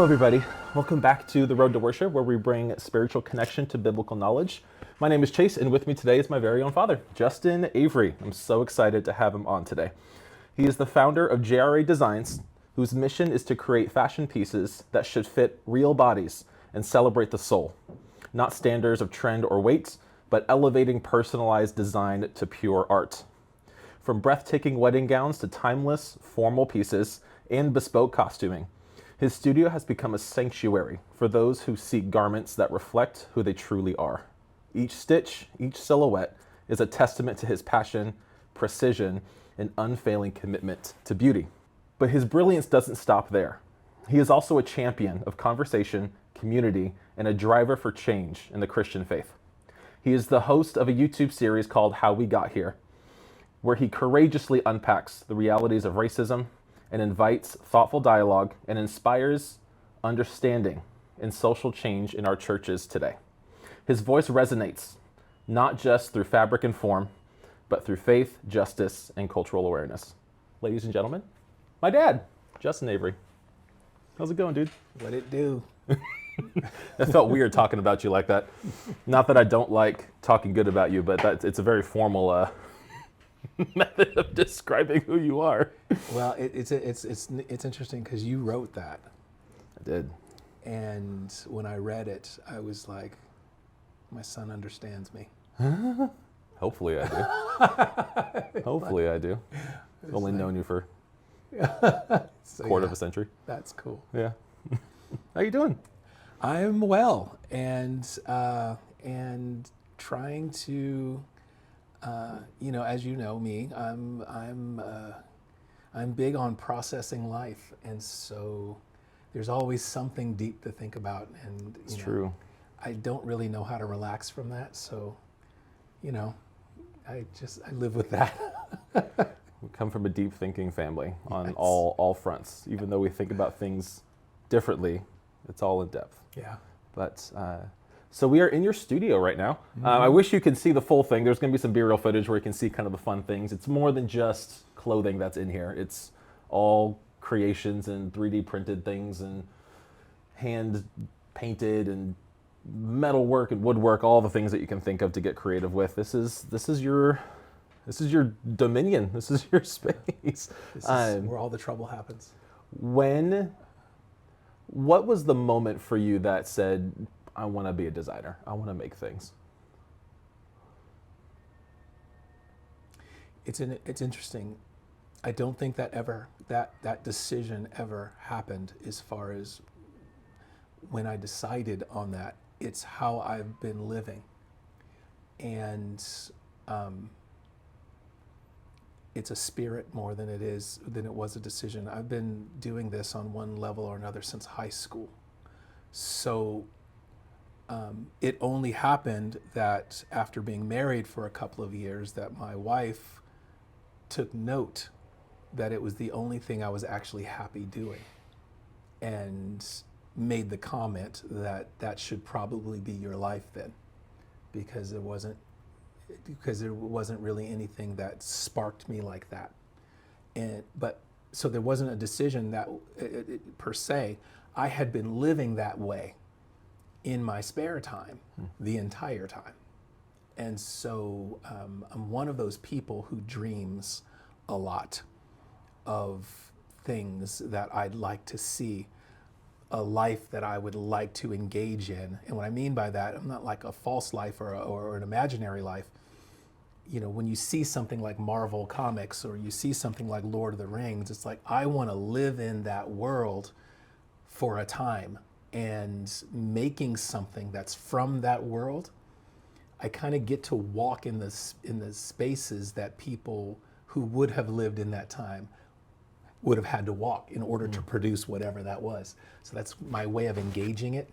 everybody. Welcome back to The Road to Worship, where we bring spiritual connection to biblical knowledge. My name is Chase, and with me today is my very own father, Justin Avery. I'm so excited to have him on today. He is the founder of JRA Designs, whose mission is to create fashion pieces that should fit real bodies and celebrate the soul. Not standards of trend or weight, but elevating personalized design to pure art. From breathtaking wedding gowns to timeless, formal pieces and bespoke costuming, his studio has become a sanctuary for those who seek garments that reflect who they truly are. Each stitch, each silhouette is a testament to his passion, precision, and unfailing commitment to beauty. But his brilliance doesn't stop there. He is also a champion of conversation, community, and a driver for change in the Christian faith. He is the host of a YouTube series called How We Got Here, where he courageously unpacks the realities of racism and invites thoughtful dialogue and inspires understanding and social change in our churches today. His voice resonates not just through fabric and form, but through faith, justice, and cultural awareness. Ladies and gentlemen, my dad, Justin Avery. How's it going, dude? What'd it do? That felt weird talking about you like that. Not that I don't like talking good about you, but it's a very formal method of describing who you are. Well, it's interesting because you wrote that. I did. And when I read it, I was like, my son understands me. Hopefully I do. Hopefully I do. I've only known you for a quarter of a century. That's cool. Yeah. How you doing? I'm well, and trying to, as you know me, I'm big on processing life, and so there's always something deep to think about, and It's true. I don't really know how to relax from that, so I live with that. We come from a deep thinking family on Yes. all fronts. Even though we think about things differently, it's all in depth. Yeah. But so we are in your studio right now. I wish you could see the full thing. There's going to be some B-roll footage where you can see kind of the fun things. It's more than just clothing that's in here. It's all creations and 3D printed things and hand painted and metal work and woodwork, all the things that you can think of to get creative with. This is your dominion. This is your space. This is where all the trouble happens. What was the moment for you that said, I want to be a designer, I want to make things? It's interesting. I don't think that decision ever happened as far as when I decided on that. It's how I've been living. And it's a spirit more than it was a decision. I've been doing this on one level or another since high school. So it only happened that after being married for a couple of years that my wife took note that it was the only thing I was actually happy doing, and made the comment that should probably be your life then, because there wasn't really anything that sparked me like that. So there wasn't a decision that per se. I had been living that way in my spare time the entire time. And so I'm one of those people who dreams a lot of things that I'd like to see, a life that I would like to engage in. And what I mean by that, I'm not like a false life or an imaginary life. When you see something like Marvel Comics or you see something like Lord of the Rings, it's like, I want to live in that world for a time, and making something that's from that world. I kind of get to walk in the spaces that people who would have lived in that time would have had to walk in order to produce whatever that was. So that's my way of engaging it,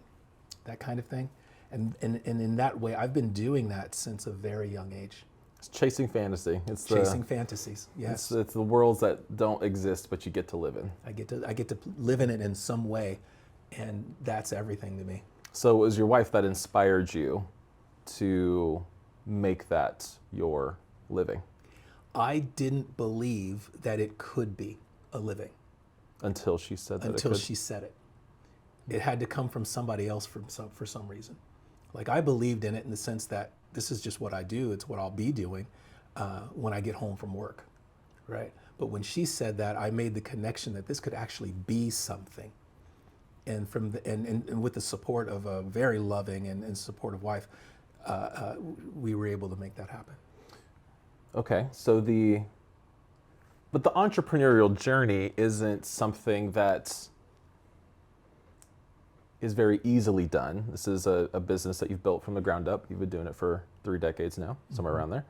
that kind of thing. And in that way, I've been doing that since a very young age. It's chasing fantasy. It's chasing fantasies. Yes. It's the worlds that don't exist, but you get to live in. I get to live in it in some way, and that's everything to me. So it was your wife that inspired you to make that your living? I didn't believe that it could be a living. Until she said that until she said it. It had to come from somebody else for some reason. Like, I believed in it in the sense that this is just what I do. It's what I'll be doing when I get home from work, right? But when she said that, I made the connection that this could actually be something. And and with the support of a very loving and supportive wife, we were able to make that happen. Okay, so the entrepreneurial journey isn't something that is very easily done. This is a business that you've built from the ground up. You've been doing it for 3 decades now, somewhere around there.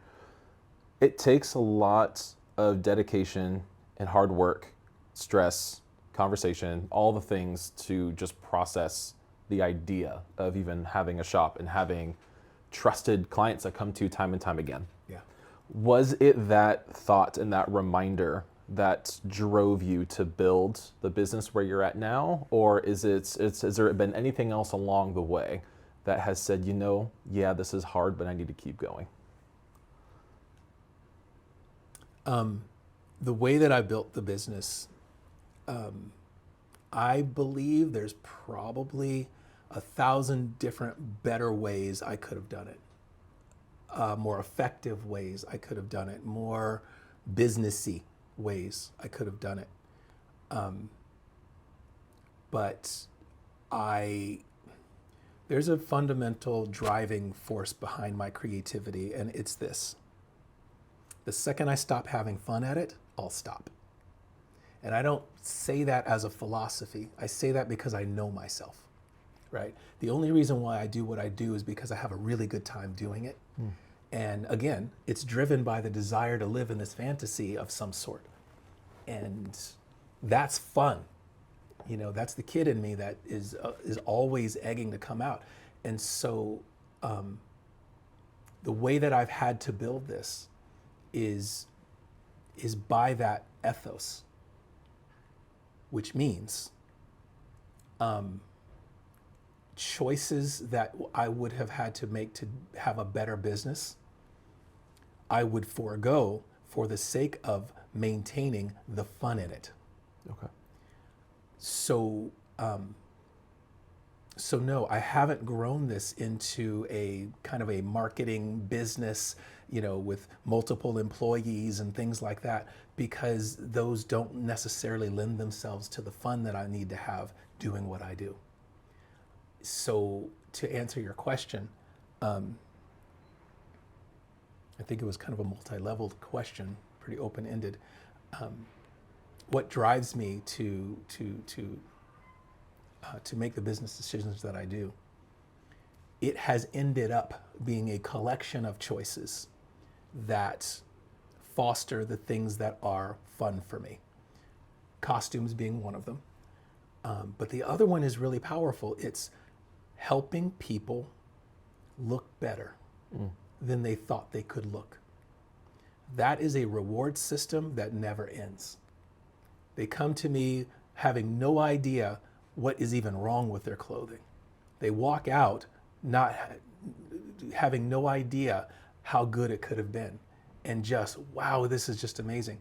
It takes a lot of dedication and hard work, stress, conversation, all the things to just process the idea of even having a shop and having trusted clients that come to you time and time again. Yeah. Was it that thought and that reminder that drove you to build the business where you're at now? Or has there been anything else along the way that has said, yeah, this is hard, but I need to keep going? The way that I built the business, I believe there's probably 1,000 different better ways I could have done it. More effective ways I could have done it. More businessy ways I could have done it. But there's a fundamental driving force behind my creativity, and it's this. The second I stop having fun at it, I'll stop. And I don't say that as a philosophy. I say that because I know myself, right? The only reason why I do what I do is because I have a really good time doing it. And again, it's driven by the desire to live in this fantasy of some sort. And that's fun. That's the kid in me that is always egging to come out. And so the way that I've had to build this is by that ethos, which means choices that I would have had to make to have a better business, I would forego for the sake of maintaining the fun in it. Okay. So no, I haven't grown this into a kind of a marketing business, with multiple employees and things like that, because those don't necessarily lend themselves to the fun that I need to have doing what I do. So to answer your question, I think it was kind of a multi-leveled question, pretty open-ended. What drives me to make the business decisions that I do? It has ended up being a collection of choices that foster the things that are fun for me. Costumes being one of them. But the other one is really powerful. It's helping people look better than they thought they could look. That is a reward system that never ends. They come to me having no idea what is even wrong with their clothing. They walk out not having no idea how good it could have been, and just, wow, this is just amazing.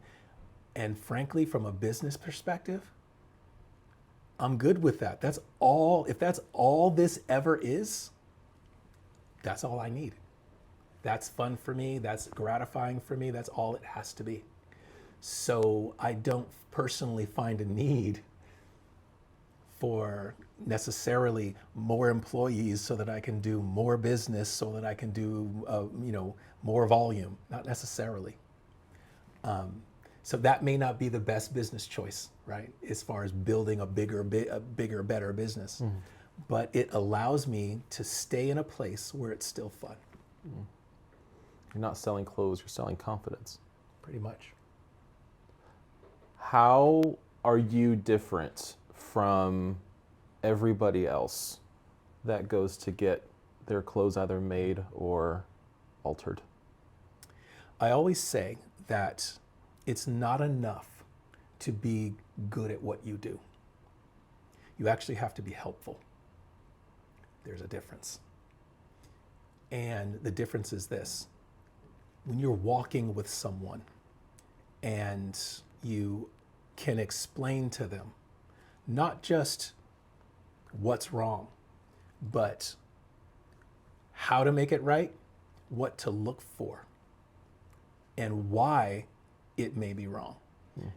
And frankly, from a business perspective, I'm good with that. That's all. If that's all this ever is, that's all I need. That's fun for me. That's gratifying for me. That's all it has to be. So I don't personally find a need for necessarily more employees so that I can do more business, so that I can do more volume. Not necessarily. So that may not be the best business choice, right? As far as building a bigger, better business. But it allows me to stay in a place where it's still fun. You're not selling clothes, you're selling confidence. Pretty much. How are you different from everybody else that goes to get their clothes either made or altered? I always say that it's not enough to be good at what you do. You actually have to be helpful. There's a difference. And the difference is this. When you're walking with someone and you can explain to them not just what's wrong, but how to make it right, what to look for, and why it may be wrong.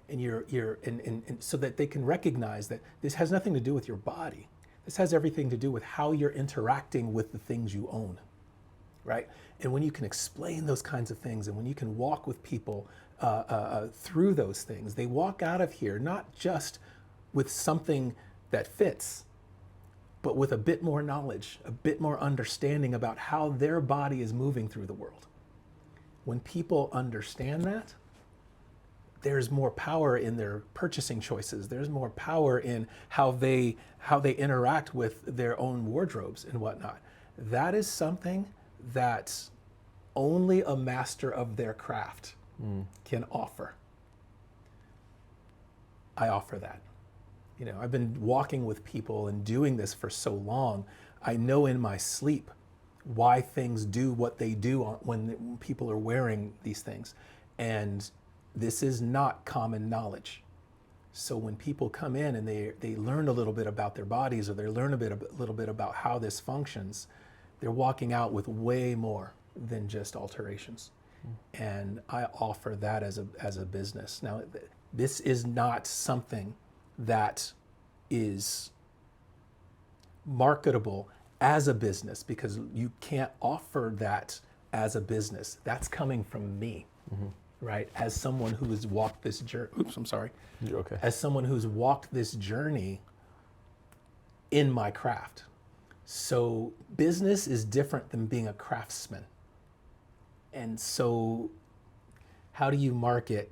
And and so that they can recognize that this has nothing to do with your body. This has everything to do with how you're interacting with the things you own, right? And when you can explain those kinds of things, and when you can walk with people through those things, they walk out of here not just with something that fits, but with a bit more knowledge, a bit more understanding about how their body is moving through the world. When people understand that, there's more power in their purchasing choices. There's more power in how they interact with their own wardrobes and whatnot. That is something that only a master of their craft can offer. I offer that. You know, I've been walking with people and doing this for so long. I know in my sleep why things do what they do when people are wearing these things. And this is not common knowledge. So when people come in and they learn a little bit about their bodies, or they learn a little bit about how this functions, they're walking out with way more than just alterations. And I offer that as a business. Now, this is not something that is marketable as a business, because you can't offer that as a business. That's coming from me. Right? As someone who has walked this journey, You're okay. As someone who's walked this journey in my craft. So business is different than being a craftsman. And so how do you market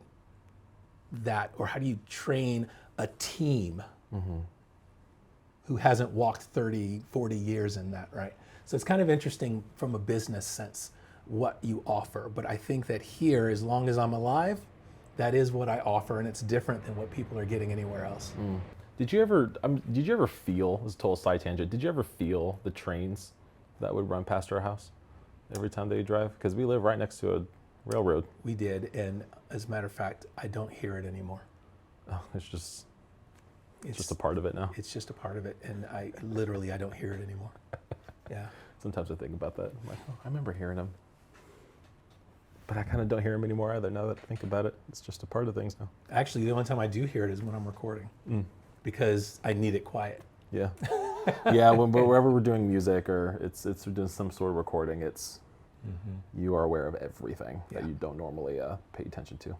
that, or how do you train a team who hasn't walked 30, 40 years in that, right? So it's kind of interesting from a business sense what you offer. But I think that here, as long as I'm alive, that is what I offer, and it's different than what people are getting anywhere else. Did you ever feel, this is a total side tangent, did you ever feel the trains that would run past our house every time they drive? Because we live right next to a railroad. We did, and as a matter of fact, I don't hear it anymore. Oh, it's just a part of it now. It's just a part of it, and I don't hear it anymore. Yeah. Sometimes I think about that. I'm like, oh, I remember hearing them. But I kind of don't hear them anymore either, now that I think about it. It's just a part of things now. Actually, the only time I do hear it is when I'm recording, because I need it quiet. Yeah. Yeah, wherever we're doing music, or it's doing some sort of recording, it's you are aware of everything that you don't normally pay attention to.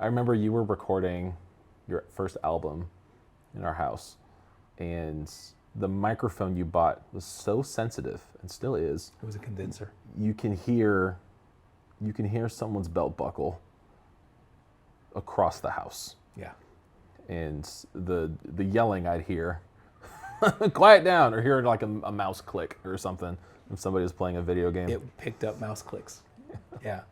I remember you were recording your first album in our house, and the microphone you bought was so sensitive, and still is. It was a condenser. You can hear someone's belt buckle across the house. Yeah. And the yelling I'd hear, quiet down, or hear like a mouse click or something if somebody was playing a video game. It picked up mouse clicks. Yeah.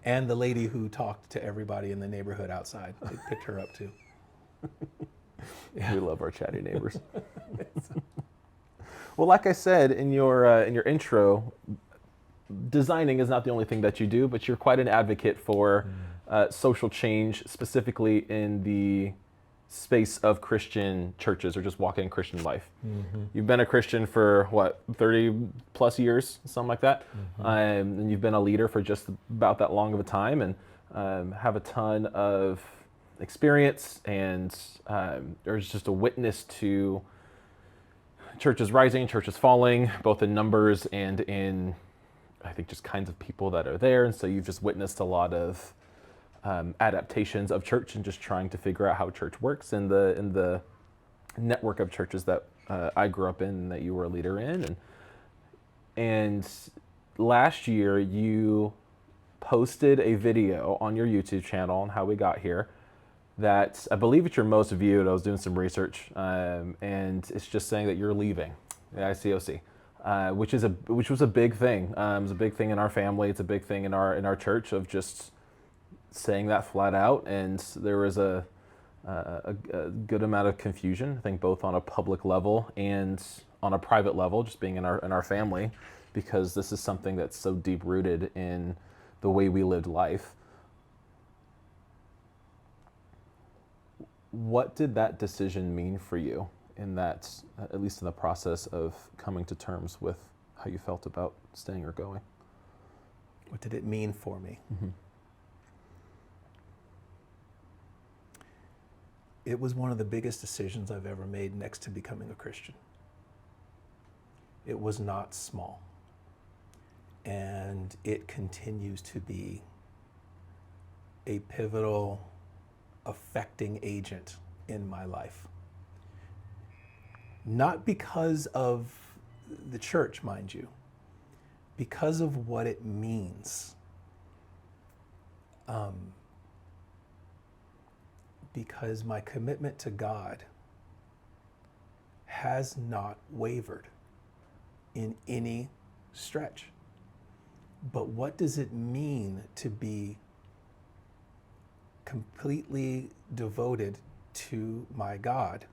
And the lady who talked to everybody in the neighborhood outside, it picked her up too. We love our chatty neighbors. Well, like I said in your intro, designing is not the only thing that you do, but you're quite an advocate for social change, specifically in the space of Christian churches, or just walking Christian life. You've been a Christian for, 30 plus years, something like that. And you've been a leader for just about that long of a time, and have a ton of experience, and there's just a witness to churches rising, churches falling, both in numbers and in, I think, just kinds of people that are there. And so you've just witnessed a lot of adaptations of church, and just trying to figure out how church works in the network of churches that I grew up in and that you were a leader in. And last year you posted a video on your YouTube channel on how we got here that I believe it's your most viewed. I was doing some research, and it's just saying that you're leaving the ICOC. Which was a big thing. It was a big thing in our family. It's a big thing in our church, of just saying that flat out. And there was a good amount of confusion, I think, both on a public level and on a private level, just being in our family, because this is something that's so deep rooted in the way we lived life. What did that decision mean for you? in that, at least in the process of coming to terms with how you felt about staying or going? What did it mean for me? Mm-hmm. It was one of the biggest decisions I've ever made next to becoming a Christian. It was not small. And it continues to be a pivotal, affecting agent in my life. Not because of the church, mind you, because of what it means. Because my commitment to God has not wavered in any stretch. But what does it mean to be completely devoted to my God?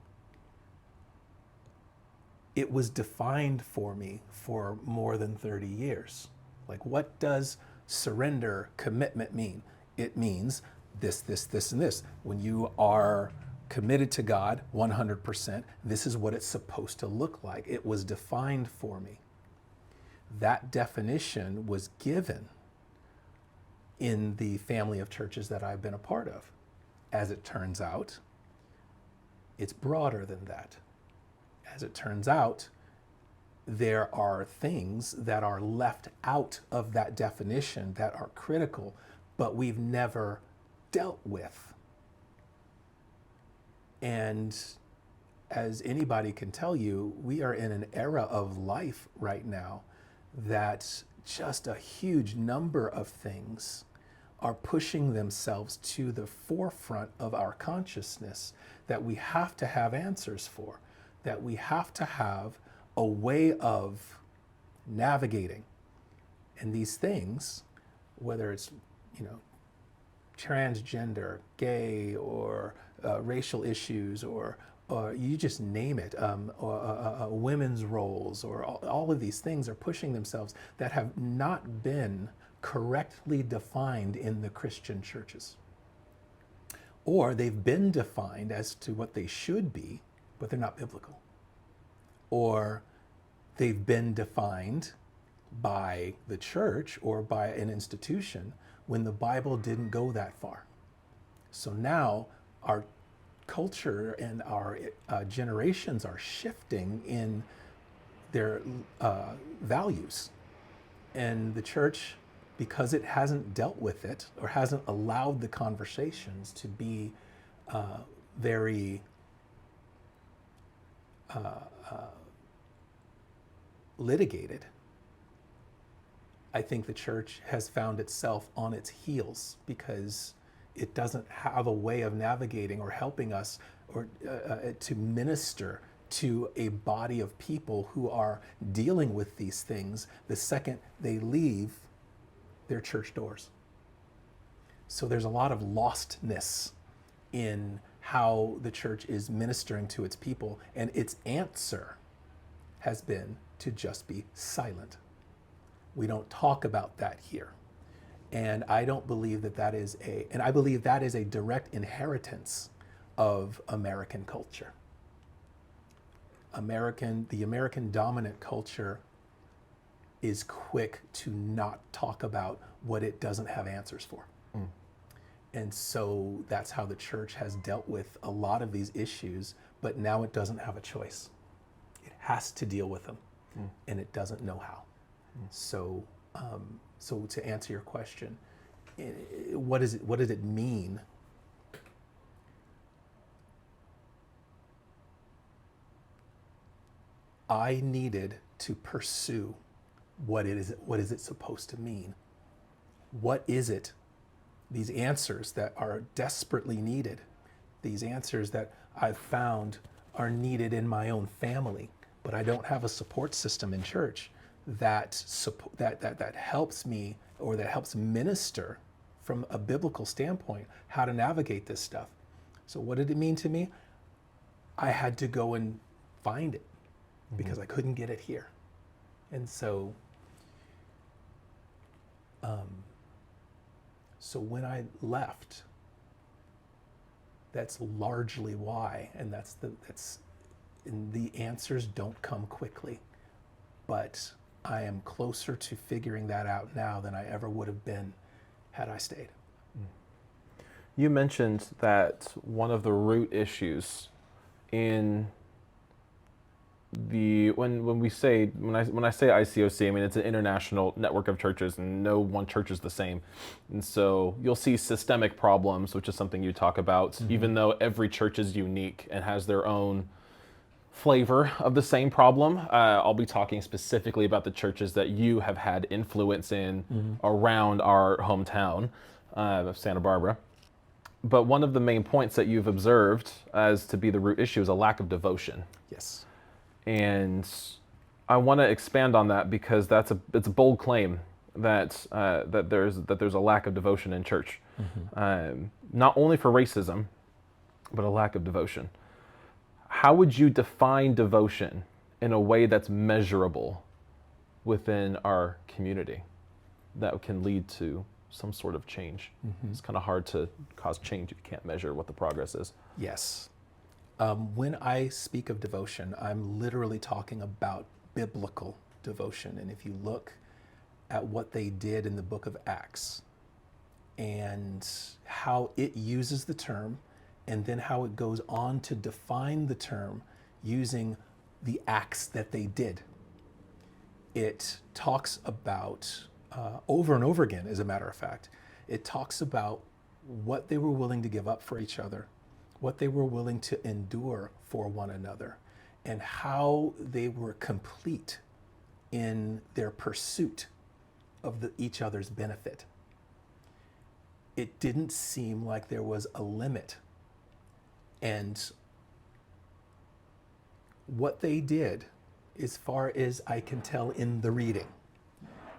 It was defined for me for more than 30 years. Like, what does surrender, commitment mean? It means this, this, this, and this. When you are committed to God 100%, this is what it's supposed to look like. It was defined for me. That definition was given in the family of churches that I've been a part of. As it turns out, it's broader than that. As it turns out, there are things that are left out of that definition that are critical, but we've never dealt with. And as anybody can tell you, we are in an era of life right now that just a huge number of things are pushing themselves to the forefront of our consciousness that we have to have answers for, that we have to have a way of navigating. And these things, whether it's, transgender, gay, or racial issues, or you just name it, women's roles, or all of these things are pushing themselves that have not been correctly defined in the Christian churches. Or they've been defined as to what they should be, but they're not biblical. Or they've been defined by the church or by an institution when the Bible didn't go that far. So now our culture and our generations are shifting in their values. And the church, because it hasn't dealt with it or hasn't allowed the conversations to be very litigated, I think the church has found itself on its heels because it doesn't have a way of navigating or helping us or to minister to a body of people who are dealing with these things the second they leave their church doors. So there's a lot of lostness in how the church is ministering to its people, and its answer has been to just be silent. We don't talk about that here. And I don't believe that is I believe that is a direct inheritance of American culture. The American dominant culture is quick to not talk about what it doesn't have answers for. Mm. And so that's how the church has dealt with a lot of these issues, but now it doesn't have a choice. It has to deal with them, and it doesn't know how. So to answer your question, what does it mean? I needed to pursue what is it supposed to mean? What is it? These answers that are desperately needed, these answers that I've found are needed in my own family, but I don't have a support system in church that helps me or that helps minister from a biblical standpoint how to navigate this stuff. So what did it mean to me? I had to go and find it because I couldn't get it here. And so when I left, that's largely why, and and the answers don't come quickly, but I am closer to figuring that out now than I ever would have been had I stayed. You mentioned that one of the root issues in when I say ICOC, I mean it's an international network of churches, and no one church is the same. And so you'll see systemic problems, which is something you talk about, even though every church is unique and has their own flavor of the same problem. I'll be talking specifically about the churches that you have had influence in around our hometown of Santa Barbara. But one of the main points that you've observed as to be the root issue is a lack of devotion. Yes. And I want to expand on that because it's a bold claim that there's a lack of devotion in church, not only for racism, but a lack of devotion. How would you define devotion in a way that's measurable within our community that can lead to some sort of change? It's kind of hard to cause change if you can't measure what the progress is. Yes. When I speak of devotion, I'm literally talking about biblical devotion. And if you look at what they did in the book of Acts and how it uses the term, and then how it goes on to define the term using the acts that they did, it talks about, over and over again, as a matter of fact, it talks about what they were willing to give up for each other, what they were willing to endure for one another, and how they were complete in their pursuit of each other's benefit. It didn't seem like there was a limit. And what they did, as far as I can tell in the reading,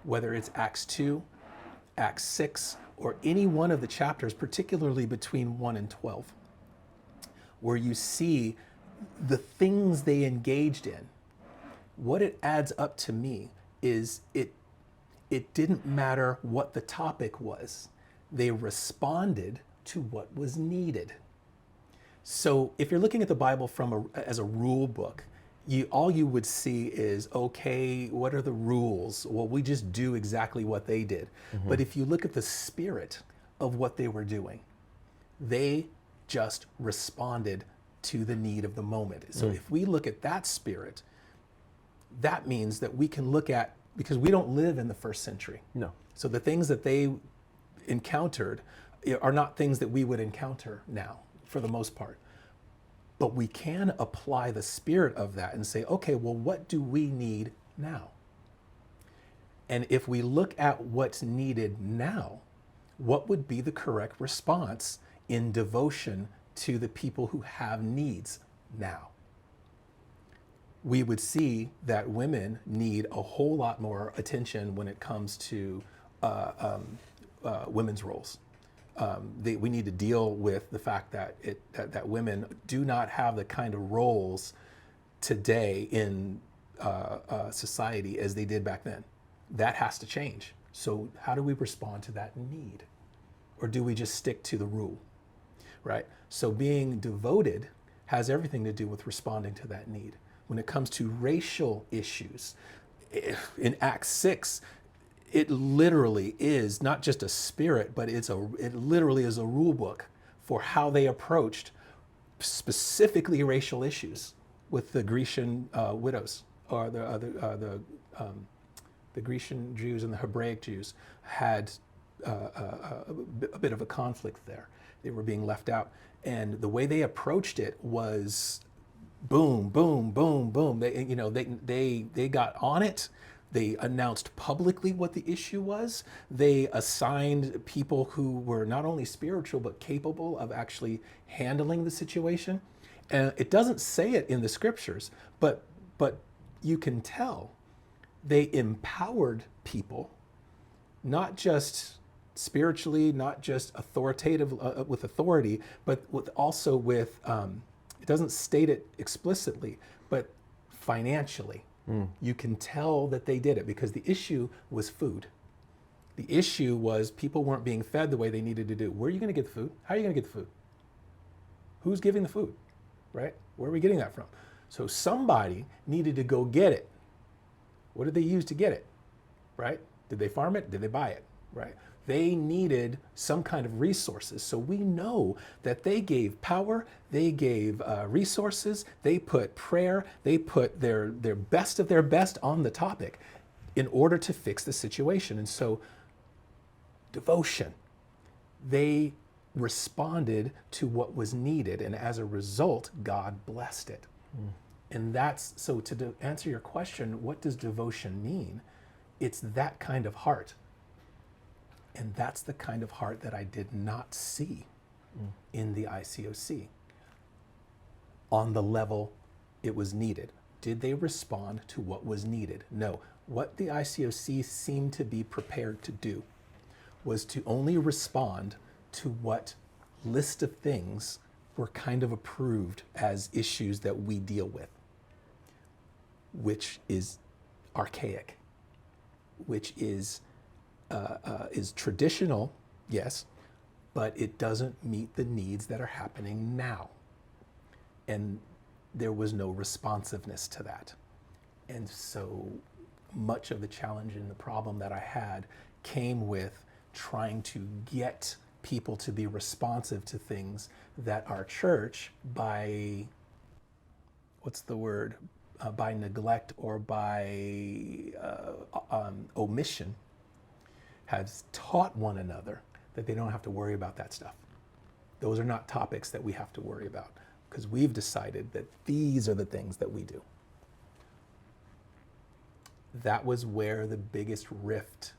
whether it's Acts 2, Acts 6, or any one of the chapters, particularly between 1 and 12, where you see the things they engaged in, what it adds up to me is it didn't matter what the topic was. They responded to what was needed. So if you're looking at the Bible as a rule book, all you would see is, okay, what are the rules? Well, we just do exactly what they did. But if you look at the spirit of what they were doing, they just responded to the need of the moment. So if we look at that spirit, that means that we can look at, because we don't live in the first century. No. So the things that they encountered are not things that we would encounter now, for the most part. But we can apply the spirit of that and say, okay, well, what do we need now? And if we look at what's needed now, what would be the correct response in devotion to the people who have needs now? We would see that women need a whole lot more attention when it comes to women's roles. We need to deal with the fact that that women do not have the kind of roles today in society as they did back then. That has to change. So how do we respond to that need? Or do we just stick to the rule, right? So being devoted has everything to do with responding to that need. When it comes to racial issues, in Acts 6, it literally is not just a spirit, but it literally is a rule book for how they approached specifically racial issues with the Grecian widows, or the Grecian Jews and the Hebraic Jews had a bit of a conflict there. They were being left out, and the way they approached it was boom, boom, boom, boom. They got on it. They announced publicly what the issue was. They assigned people who were not only spiritual, but capable of actually handling the situation. And it doesn't say it in the scriptures, but you can tell they empowered people, not just spiritually, not just authoritative with authority, but also with, it doesn't state it explicitly, but financially. You can tell that they did it because the issue was food. The issue was people weren't being fed the way they needed to do. Where are you going to get the food? How are you going to get the food? Who's giving the food, right? Where are we getting that from? So somebody needed to go get it. What did they use to get it? Right? Did they farm it? Did they buy it? Right? They needed some kind of resources. So we know that they gave power, they gave resources, they put prayer, they put their best of their best on the topic in order to fix the situation. And so devotion, they responded to what was needed. And as a result, God blessed it. And that's, so to answer your question, what does devotion mean? It's that kind of heart. And that's the kind of heart that I did not see in the ICOC on the level it was needed. Did they respond to what was needed? No. What the ICOC seemed to be prepared to do was to only respond to what list of things were kind of approved as issues that we deal with, which is archaic, which is traditional, yes, but it doesn't meet the needs that are happening now. And there was no responsiveness to that. And so much of the challenge and the problem that I had came with trying to get people to be responsive to things that our church, by, what's the word, by neglect or by omission, has taught one another that they don't have to worry about that stuff. Those are not topics that we have to worry about because we've decided that these are the things that we do. That was where the biggest rift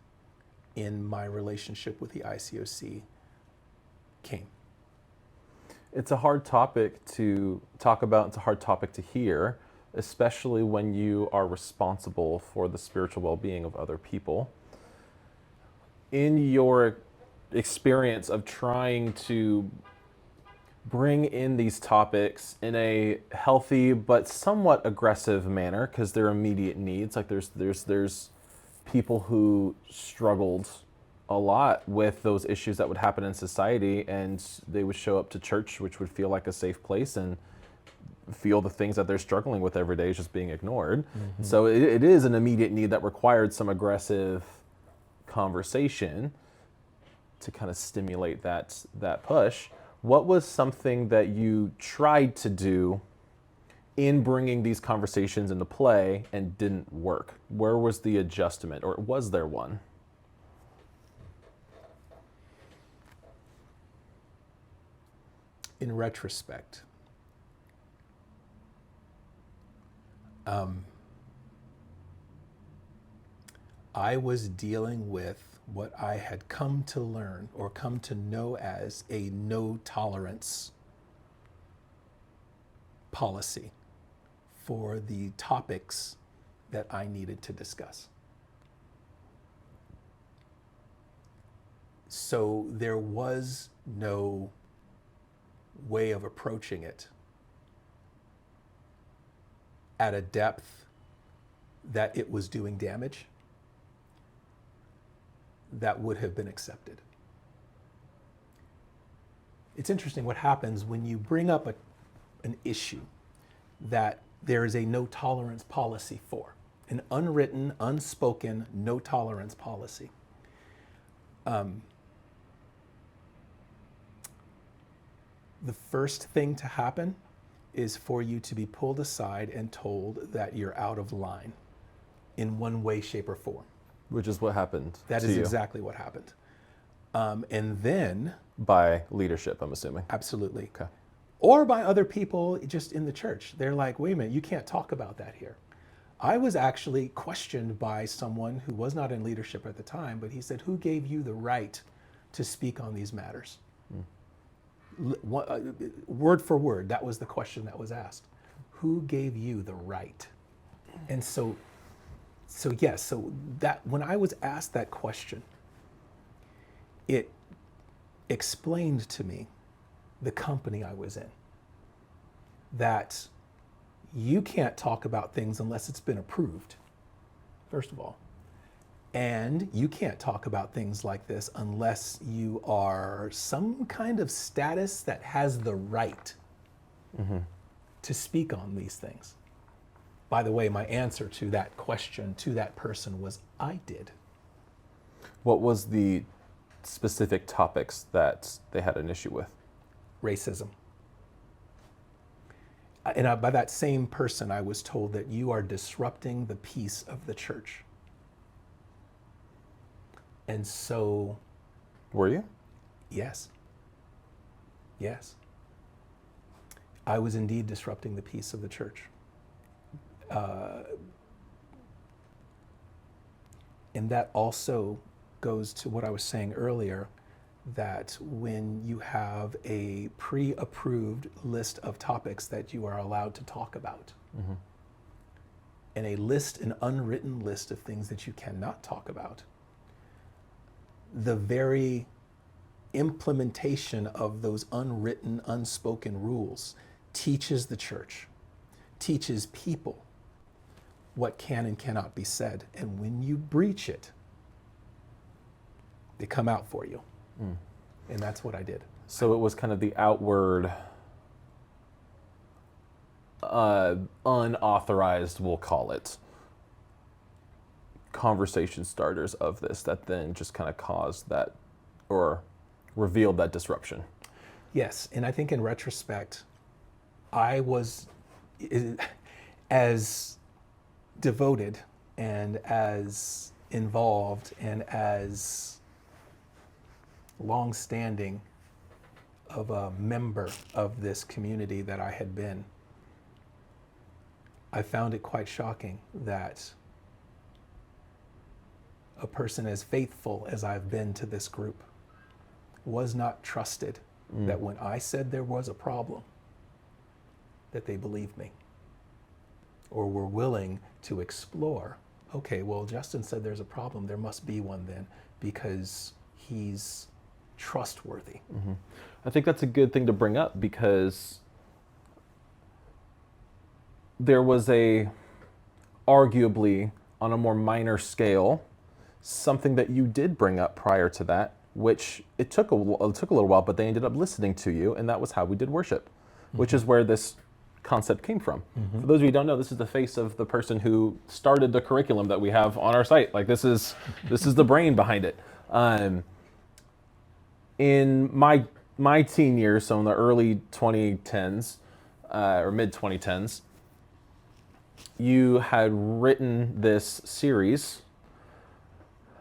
in my relationship with the ICOC came. It's a hard topic to talk about. It's a hard topic to hear, especially when you are responsible for the spiritual well-being of other people. In your experience of trying to bring in these topics in a healthy but somewhat aggressive manner, because they're immediate needs, like there's people who struggled a lot with those issues that would happen in society, and they would show up to church, which would feel like a safe place, and feel the things that they're struggling with every day is just being ignored. Mm-hmm. So it is an immediate need that required some aggressive conversation to kind of stimulate that push. What was something that you tried to do in bringing these conversations into play and didn't work? Where was the adjustment, or was there one? In retrospect, I was dealing with what I had come to learn or come to know as a no tolerance policy for the topics that I needed to discuss. So there was no way of approaching it at a depth that it was doing damage that would have been accepted. It's interesting what happens when you bring up an issue that there is a no tolerance policy for, an unwritten, unspoken no tolerance policy. The first thing to happen is for you to be pulled aside and told that you're out of line in one way, shape, or form. Which is what happened. That is exactly what happened. And then... By leadership, I'm assuming. Absolutely. Okay. Or by other people just in the church. They're like, wait a minute, you can't talk about that here. I was actually questioned by someone who was not in leadership at the time, but he said, who gave you the right to speak on these matters? Word for word, that was the question that was asked. Who gave you the right? And so that when I was asked that question, it explained to me the company I was in. That you can't talk about things unless it's been approved, first of all. And you can't talk about things like this unless you are some kind of status that has the right to speak on these things. By the way, my answer to that question to that person was, I did. What was the specific topics that they had an issue with? Racism. By that same person, I was told that you are disrupting the peace of the church. And so... Were you? Yes. Yes. I was indeed disrupting the peace of the church. And that also goes to what I was saying earlier, that when you have a pre-approved list of topics that you are allowed to talk about, and an unwritten list of things that you cannot talk about, the very implementation of those unwritten, unspoken rules teaches the church, teaches people what can and cannot be said. And when you breach it, they come out for you. And that's what I did. So it was kind of the outward, unauthorized, we'll call it, conversation starters of this that then just kind of caused that, or revealed that disruption. Yes, and I think in retrospect, I was as devoted and as involved and as long-standing of a member of this community that I had been. I found it quite shocking that a person as faithful as I've been to this group was not trusted, that when I said there was a problem, that they believed me or were willing to explore. Okay, well, Justin said there's a problem. There must be one then, because he's trustworthy. I think that's a good thing to bring up, because there was arguably on a more minor scale, something that you did bring up prior to that, which it took a little while, but they ended up listening to you, and that was how we did worship, which is where this concept came from. For those of you who don't know, this is the face of the person who started the curriculum that we have on our site. Like, this is the brain behind it. In my teen years, so in the early 2010s or mid 2010s, you had written this series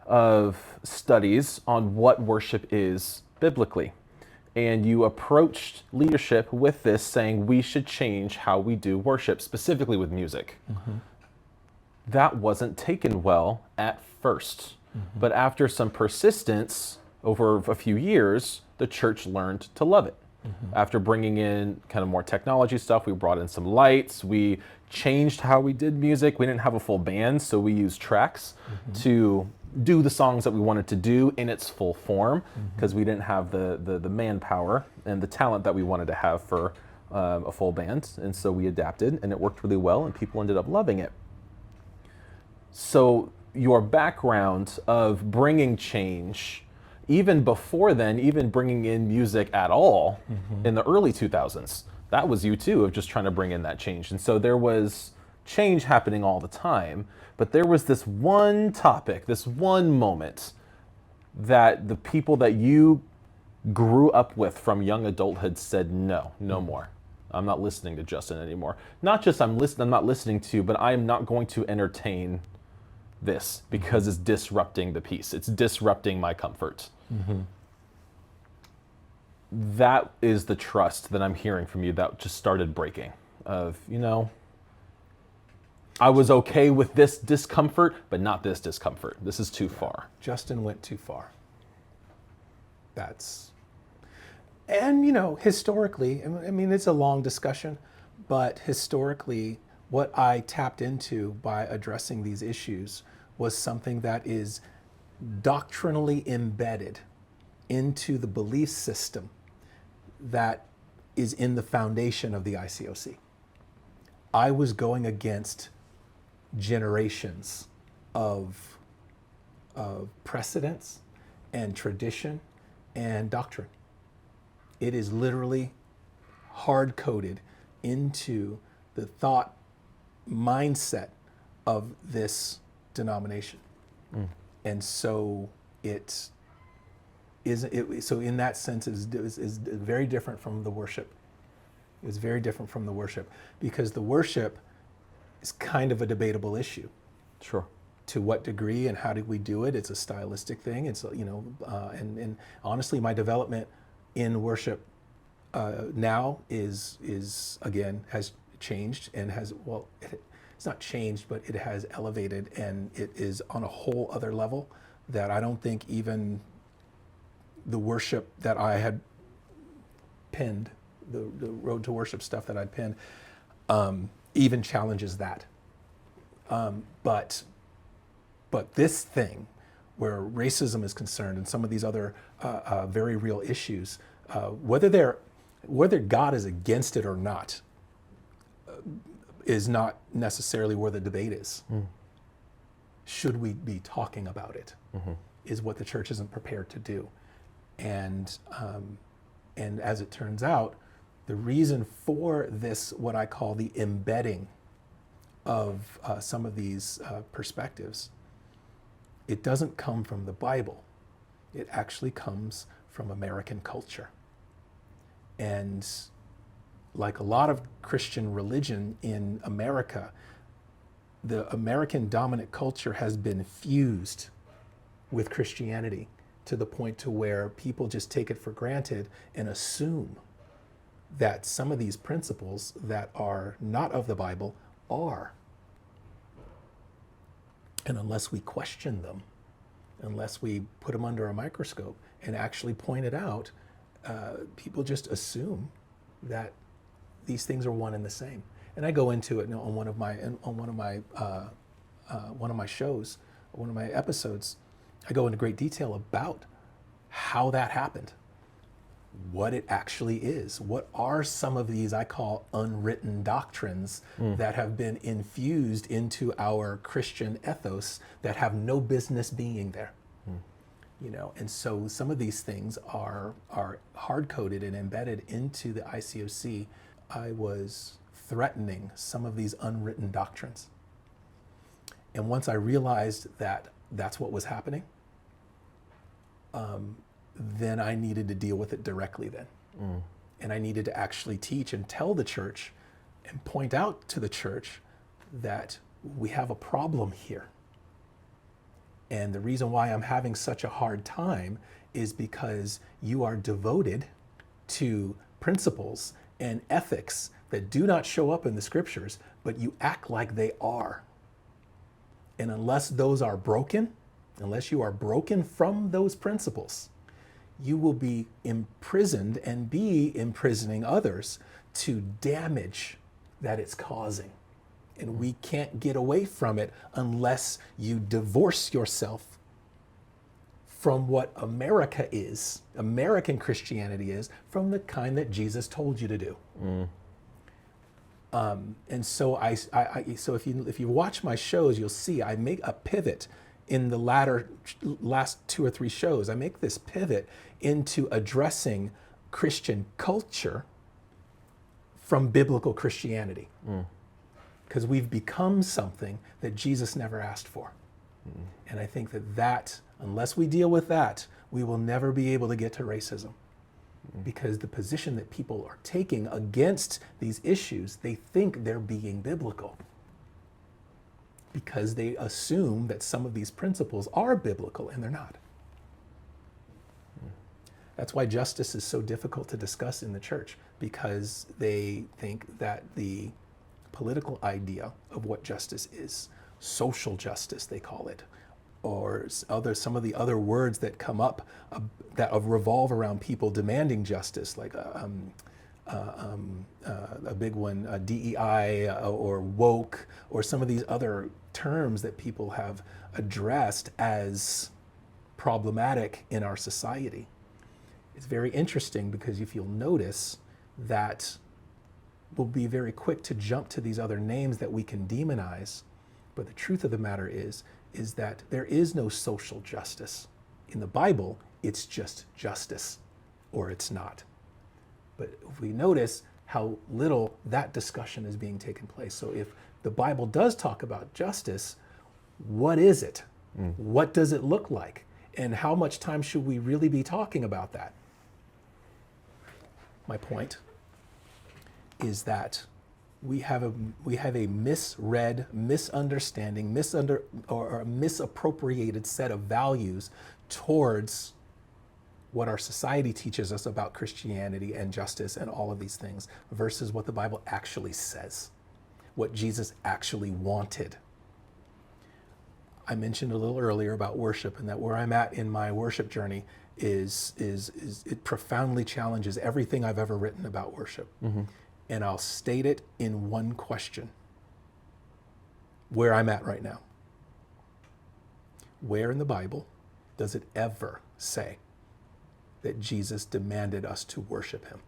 of studies on what worship is biblically. And you approached leadership with this, saying we should change how we do worship, specifically with music. That wasn't taken well at first. But after some persistence over a few years, the church learned to love it. After bringing in kind of more technology stuff, we brought in some lights, we changed how we did music. We didn't have a full band, so we used tracks to do the songs that we wanted to do in its full form, because we didn't have the manpower and the talent that we wanted to have for a full band. And so we adapted, and it worked really well, and people ended up loving it. So your background of bringing change, even before then, even bringing in music at all in the early 2000s, that was you too, of just trying to bring in that change. And so there was change happening all the time, but there was this one topic, this one moment that the people that you grew up with from young adulthood said, no more. I'm not listening to Justin anymore. Not just I'm not listening to, but I am not going to entertain this because it's disrupting the peace. It's disrupting my comfort. That is the trust that I'm hearing from you that just started breaking. Of, I was okay with this discomfort, but not this discomfort. This is too far. Justin went too far. And historically, I mean, it's a long discussion, but historically, what I tapped into by addressing these issues was something that is doctrinally embedded into the belief system that is in the foundation of the ICOC. I was going against generations of precedents and tradition and doctrine. It is literally hard-coded into the thought mindset of this denomination. And so it is, so in that sense is very different from the worship. It was very different from the worship because the worship is kind of a debatable issue. Sure. To what degree and how did we do it? It's a stylistic thing. It's, and honestly, my development in worship now is again, has changed and has, well, it's not changed, but it has elevated and it is on a whole other level that I don't think even the worship that I had penned, the Road to Worship stuff that I'd penned, even challenges that. But this thing, where racism is concerned, and some of these other very real issues, whether God is against it or not, is not necessarily where the debate is. Should we be talking about it? Is what the church isn't prepared to do, and as it turns out, the reason for this, what I call the embedding of some of these perspectives, it doesn't come from the Bible. It actually comes from American culture. And like a lot of Christian religion in America, the American dominant culture has been fused with Christianity to the point to where people just take it for granted and assume that some of these principles that are not of the Bible are. And unless we question them, unless we put them under a microscope and actually point it out, people just assume that these things are one and the same. And I go into it on one of my shows, one of my episodes. I go into great detail about how that happened, what it actually is, what are some of these I call unwritten doctrines that have been infused into our Christian ethos that have no business being there. And so some of these things are hard-coded and embedded into the ICOC. I was threatening some of these unwritten doctrines. And once I realized that that's what was happening, then I needed to deal with it directly then. And I needed to actually teach and tell the church and point out to the church that we have a problem here. And the reason why I'm having such a hard time is because you are devoted to principles and ethics that do not show up in the scriptures, but you act like they are. And unless those are broken, unless you are broken from those principles, you will be imprisoned and be imprisoning others to damage that it's causing. And we can't get away from it unless you divorce yourself from what America is, American Christianity is, from the kind that Jesus told you to do. And so so if you watch my shows, you'll see I make a pivot in the last 2 or 3 shows. I make this pivot into addressing Christian culture from biblical Christianity. Because we've become something that Jesus never asked for. And I think that unless we deal with that, we will never be able to get to racism. Because the position that people are taking against these issues, they think they're being biblical. Because they assume that some of these principles are biblical, and they're not. That's why justice is so difficult to discuss in the church, because they think that the political idea of what justice is, social justice they call it, or some of the other words that come up that revolve around people demanding justice, like a big one, DEI or woke, or some of these other terms that people have addressed as problematic in our society. It's very interesting because if you'll notice that we'll be very quick to jump to these other names that we can demonize, but the truth of the matter is that there is no social justice. In the Bible, it's just justice, or it's not. But if we notice how little that discussion is being taken place. So if the Bible does talk about justice, what is it? What does it look like? And how much time should we really be talking about that? My point is that we have a misread, misunderstanding, or a misappropriated set of values towards what our society teaches us about Christianity and justice and all of these things versus what the Bible actually says, what Jesus actually wanted. I mentioned a little earlier about worship, and that where I'm at in my worship journey is it profoundly challenges everything I've ever written about worship. And I'll state it in one question: where I'm at right now. Where in the Bible does it ever say that Jesus demanded us to worship him?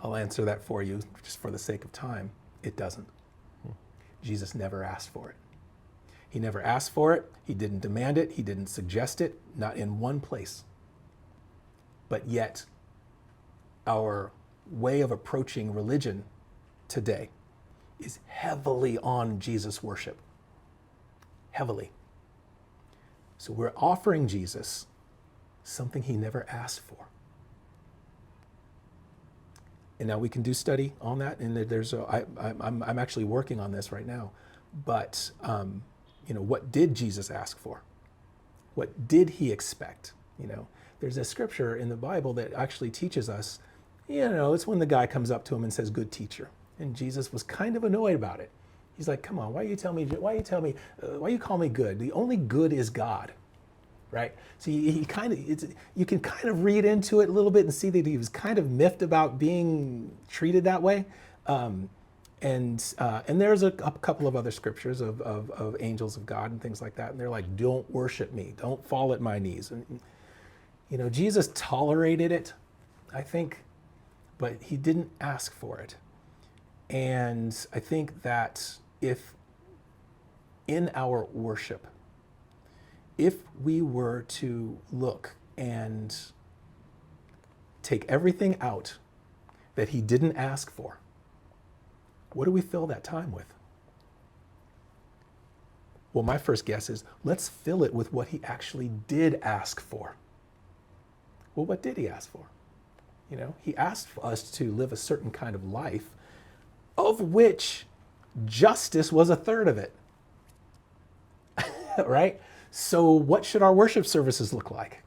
I'll answer that for you just for the sake of time. It doesn't. Jesus never asked for it. He never asked for it. He didn't demand it. He didn't suggest it, not in one place. But yet, our way of approaching religion today is heavily on Jesus worship. Heavily. So we're offering Jesus something he never asked for. And now we can do study on that, and I'm actually working on this right now. But what did Jesus ask for? What did he expect? There's a scripture in the Bible that actually teaches us. It's when the guy comes up to him and says, "Good teacher," and Jesus was kind of annoyed about it. He's like, "Come on, why you call me good? The only good is God." Right? So you can kind of read into it a little bit and see that he was kind of miffed about being treated that way. And there's a couple of other scriptures of angels of God and things like that. And they're like, "Don't worship me. Don't fall at my knees." And, Jesus tolerated it, I think, but he didn't ask for it. And I think that if in our worship, if we were to look and take everything out that he didn't ask for, what do we fill that time with? Well, my first guess is, let's fill it with what he actually did ask for. Well, what did he ask for? He asked for us to live a certain kind of life, of which justice was a third of it. Right? So what should our worship services look like?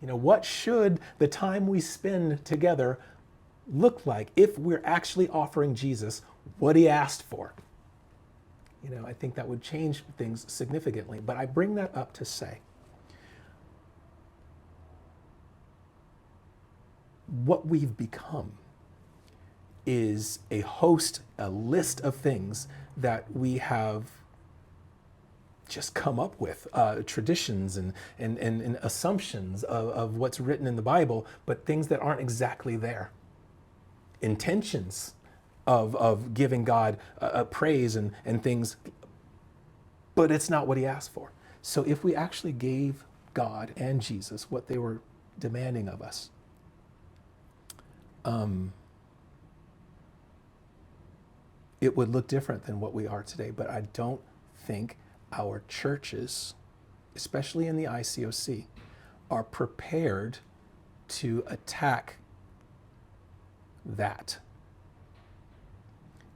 What should the time we spend together look like if we're actually offering Jesus what he asked for? I think that would change things significantly. But I bring that up to say, what we've become is a list of things that we have just come up with, traditions and assumptions of what's written in the Bible, but things that aren't exactly there. Intentions of giving God praise and things, but it's not what he asked for. So if we actually gave God and Jesus what they were demanding of us, it would look different than what we are today. But I don't think our churches, especially in the ICOC, are prepared to attack that.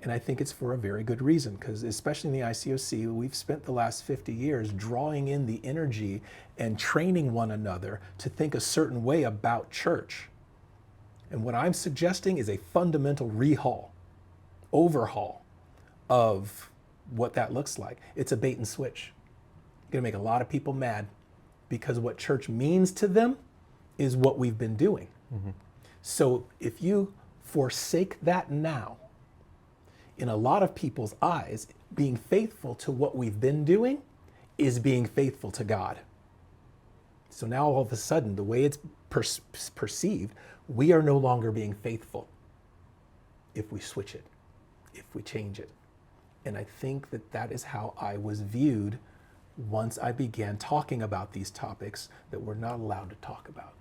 And I think it's for a very good reason, because especially in the ICOC, we've spent the last 50 years drawing in the energy and training one another to think a certain way about church. And what I'm suggesting is a fundamental overhaul of what that looks like. It's a bait and switch. You're gonna make a lot of people mad because what church means to them is what we've been doing. So if you forsake that now, in a lot of people's eyes, being faithful to what we've been doing is being faithful to God. So now all of a sudden, the way it's perceived, we are no longer being faithful if we switch it, if we change it. And I think that is how I was viewed once I began talking about these topics that we're not allowed to talk about.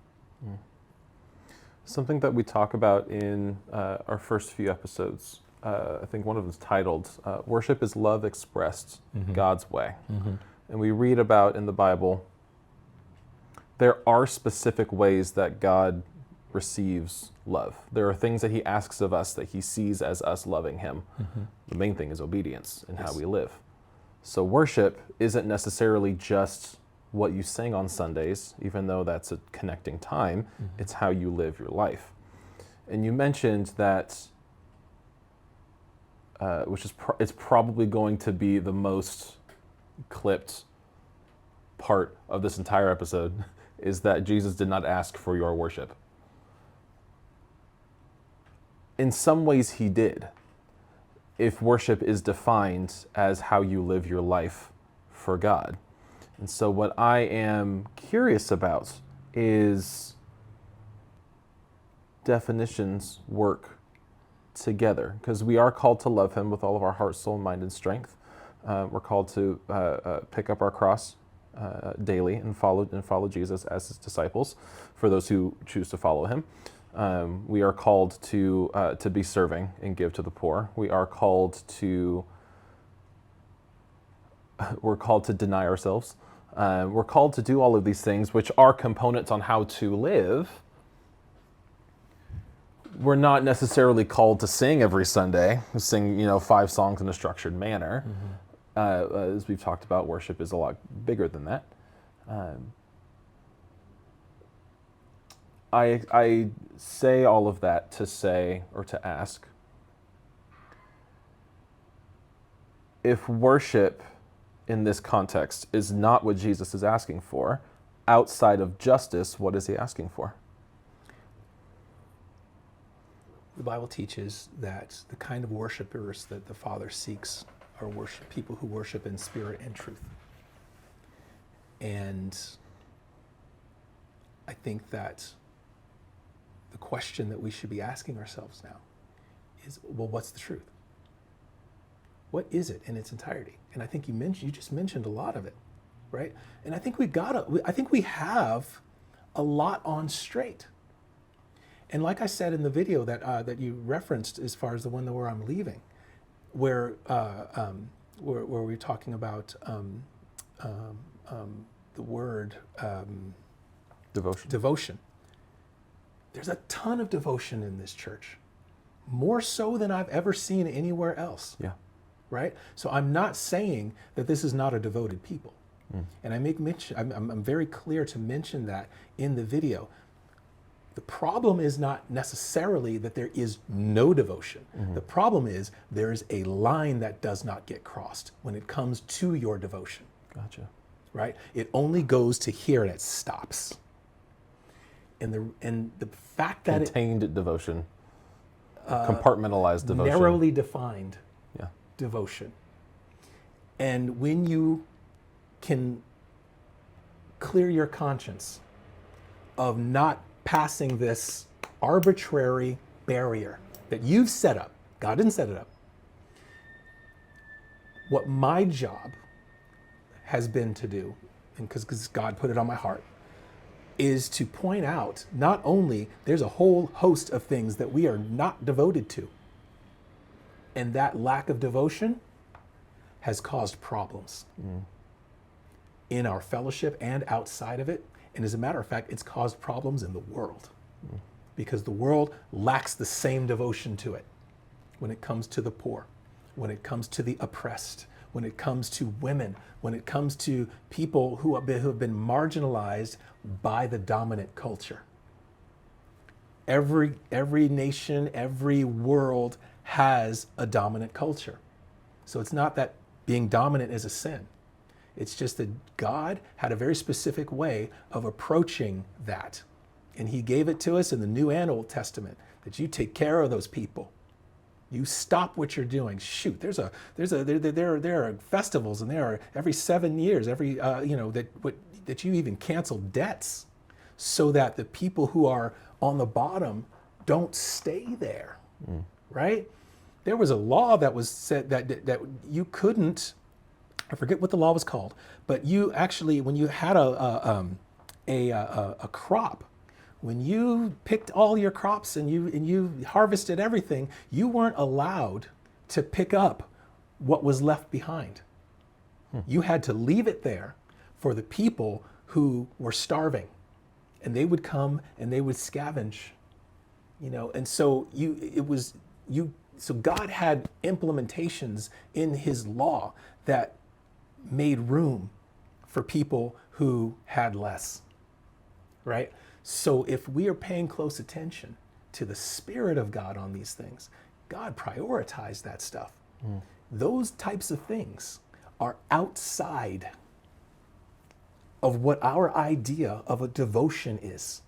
Something that we talk about in our first few episodes, I think one of them is titled, Worship is Love Expressed God's Way. And we read about in the Bible, there are specific ways that God receives love. There are things that he asks of us that he sees as us loving him. The main thing is obedience in how we live. So worship isn't necessarily just what you sing on Sundays, even though that's a connecting time. It's how you live your life. And you mentioned that, which is it's probably going to be the most clipped part of this entire episode, is that Jesus did not ask for your worship. In some ways he did, if worship is defined as how you live your life for God. And so what I am curious about is definitions work together, because we are called to love him with all of our heart, soul, mind, and strength. We're called to pick up our cross daily and follow Jesus as his disciples, for those who choose to follow him. We are called to be serving and give to the poor. We're called to deny ourselves. We're called to do all of these things, which are components on how to live. We're not necessarily called to sing every Sunday, sing 5 songs in a structured manner. As we've talked about, worship is a lot bigger than that. I say all of that to say, or to ask, if worship in this context is not what Jesus is asking for, outside of justice, what is he asking for? The Bible teaches that the kind of worshipers that the Father seeks are people who worship in spirit and truth. And I think that the question that we should be asking ourselves now is, well, what's the truth? What is it in its entirety? And I think you just mentioned a lot of it, right? And I think we have a lot on straight. And like I said in the video that you referenced, as far as the one where I'm leaving, where we're talking about the word devotion. There's a ton of devotion in this church, more so than I've ever seen anywhere else. Yeah. Right? So I'm not saying that this is not a devoted people. And I make mention, I'm very clear to mention that in the video. The problem is not necessarily that there is no devotion. The problem is there is a line that does not get crossed when it comes to your devotion. Gotcha. Right? It only goes to here and it stops. And the fact that contained devotion, compartmentalized devotion, narrowly defined devotion. And when you can clear your conscience of not passing this arbitrary barrier that you've set up, God didn't set it up. What my job has been to do, and because God put it on my heart, is to point out not only there's a whole host of things that we are not devoted to, and that lack of devotion has caused problems in our fellowship and outside of it. And as a matter of fact, it's caused problems in the world because the world lacks the same devotion to it when it comes to the poor, when it comes to the oppressed, when it comes to women, when it comes to people who have been marginalized by the dominant culture. Every nation, every world has a dominant culture. So it's not that being dominant is a sin. It's just that God had a very specific way of approaching that. And he gave it to us in the New and Old Testament, that you take care of those people. You stop what you're doing. Shoot, there are festivals, and there are every 7 years, that you even cancel debts so that the people who are on the bottom don't stay there, right? There was a law that was said that you couldn't, I forget what the law was called, but you actually, when you had a crop when you picked all your crops and you harvested everything, you weren't allowed to pick up what was left behind. You had to leave it there for the people who were starving, and they would come and they would scavenge, and so so God had implementations in his law that made room for people who had less, right? So if we are paying close attention to the Spirit of God on these things, God prioritized that stuff. Those types of things are outside of what our idea of a devotion is,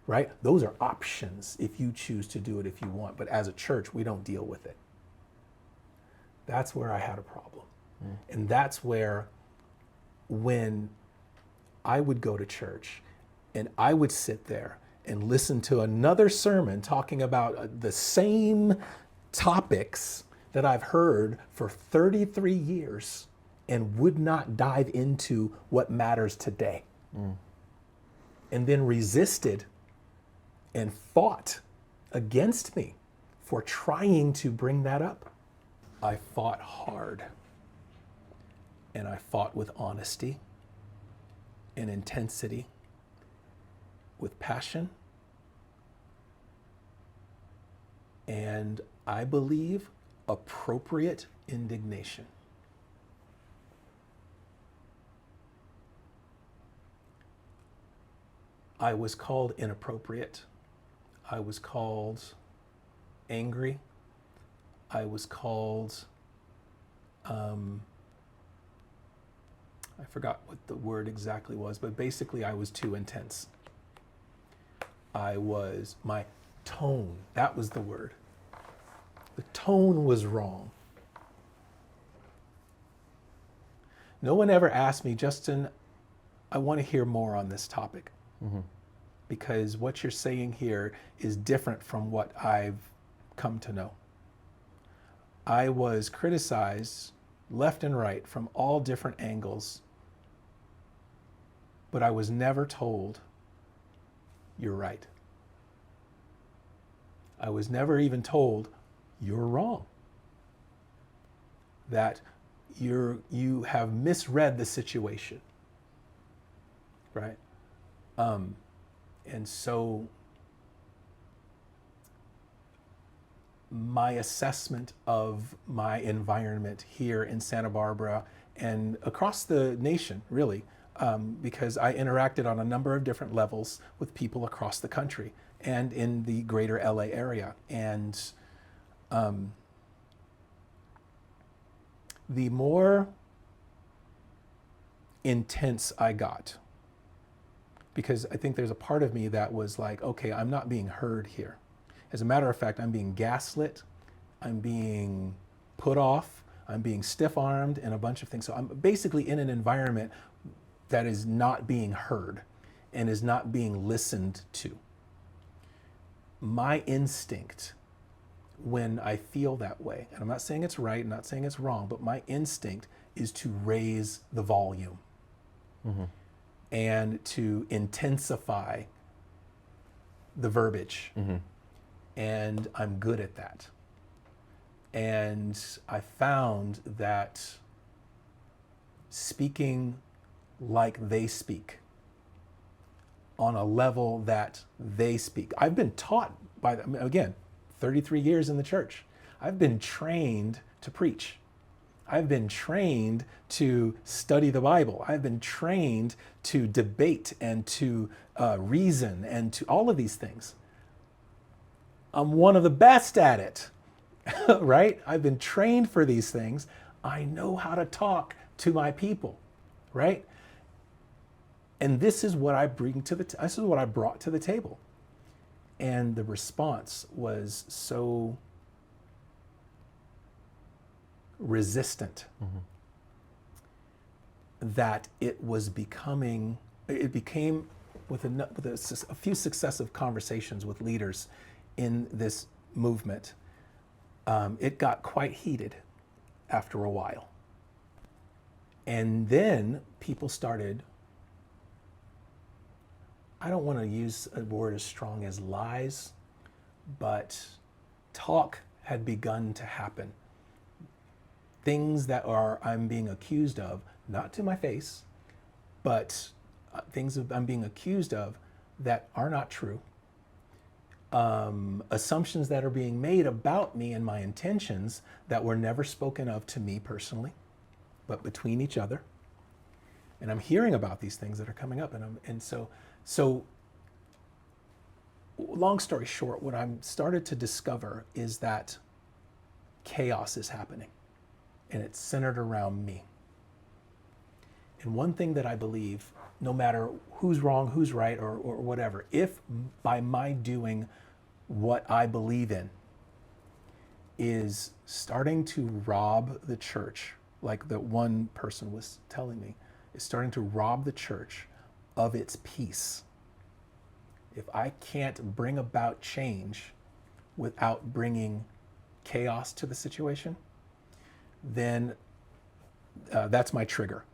right? Those are options if you choose to do it if you want, but as a church, we don't deal with it. That's where I had a problem. And that's where, when I would go to church and I would sit there and listen to another sermon talking about the same topics that I've heard for 33 years and would not dive into what matters today. And then resisted and fought against me for trying to bring that up. I fought hard, and I fought with honesty and intensity, with passion, and I believe appropriate indignation. I was called inappropriate. I was called angry. I was called, I forgot what the word exactly was, but basically I was too intense. My tone, that was the word. The tone was wrong. No one ever asked me, Justin, I want to hear more on this topic. Because what you're saying here is different from what I've come to know. I was criticized left and right from all different angles, but I was never told, you're right. I was never even told, you're wrong. That you have misread the situation, right? And so my assessment of my environment here in Santa Barbara and across the nation, really, because I interacted on a number of different levels with people across the country and in the greater LA area. And the more intense I got, because I think there's a part of me that was like, okay, I'm not being heard here. As a matter of fact, I'm being gaslit, I'm being put off, I'm being stiff-armed, and a bunch of things. So I'm basically in an environment that is not being heard and is not being listened to. My instinct when I feel that way, and I'm not saying it's right, I'm not saying it's wrong, but my instinct is to raise the volume. And to intensify the verbiage. And I'm good at that. And I found that speaking like they speak, on a level that they speak. I've been taught by them, again, 33 years in the church. I've been trained to preach. I've been trained to study the Bible. I've been trained to debate and to reason and to all of these things. I'm one of the best at it, right? I've been trained for these things. I know how to talk to my people, right? And this is what I bring to this is what I brought to the table. And the response was so resistant that it became with a few successive conversations with leaders in this movement, it got quite heated after a while. And then people started I don't want to use a word as strong as lies, but talk had begun to happen. Things that I'm being accused of, not to my face, but things I'm being accused of that are not true. Assumptions that are being made about me and my intentions that were never spoken of to me personally, but between each other. And I'm hearing about these things that are coming up, and so long story short, what I'm started to discover is that chaos is happening, and it's centered around me. And one thing that I believe, no matter who's wrong, who's right, or whatever, if by my doing what I believe in is starting to rob the church, like the one person was telling me, is starting to rob the church of its peace. If I can't bring about change without bringing chaos to the situation, then that's my trigger.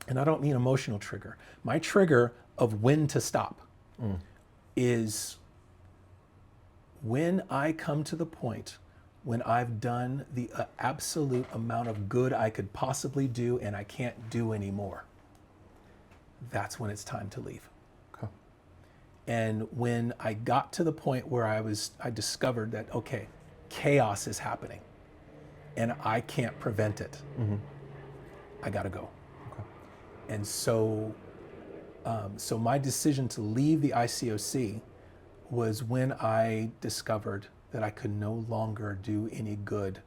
And I don't mean emotional trigger. My trigger of when to stop is when I come to the point when I've done the absolute amount of good I could possibly do and I can't do anymore. That's when it's time to leave. Okay. And when I got to the point where I discovered that, okay, chaos is happening and I can't prevent it. I gotta go. Okay. And so my decision to leave the ICOC was when I discovered that I could no longer do any good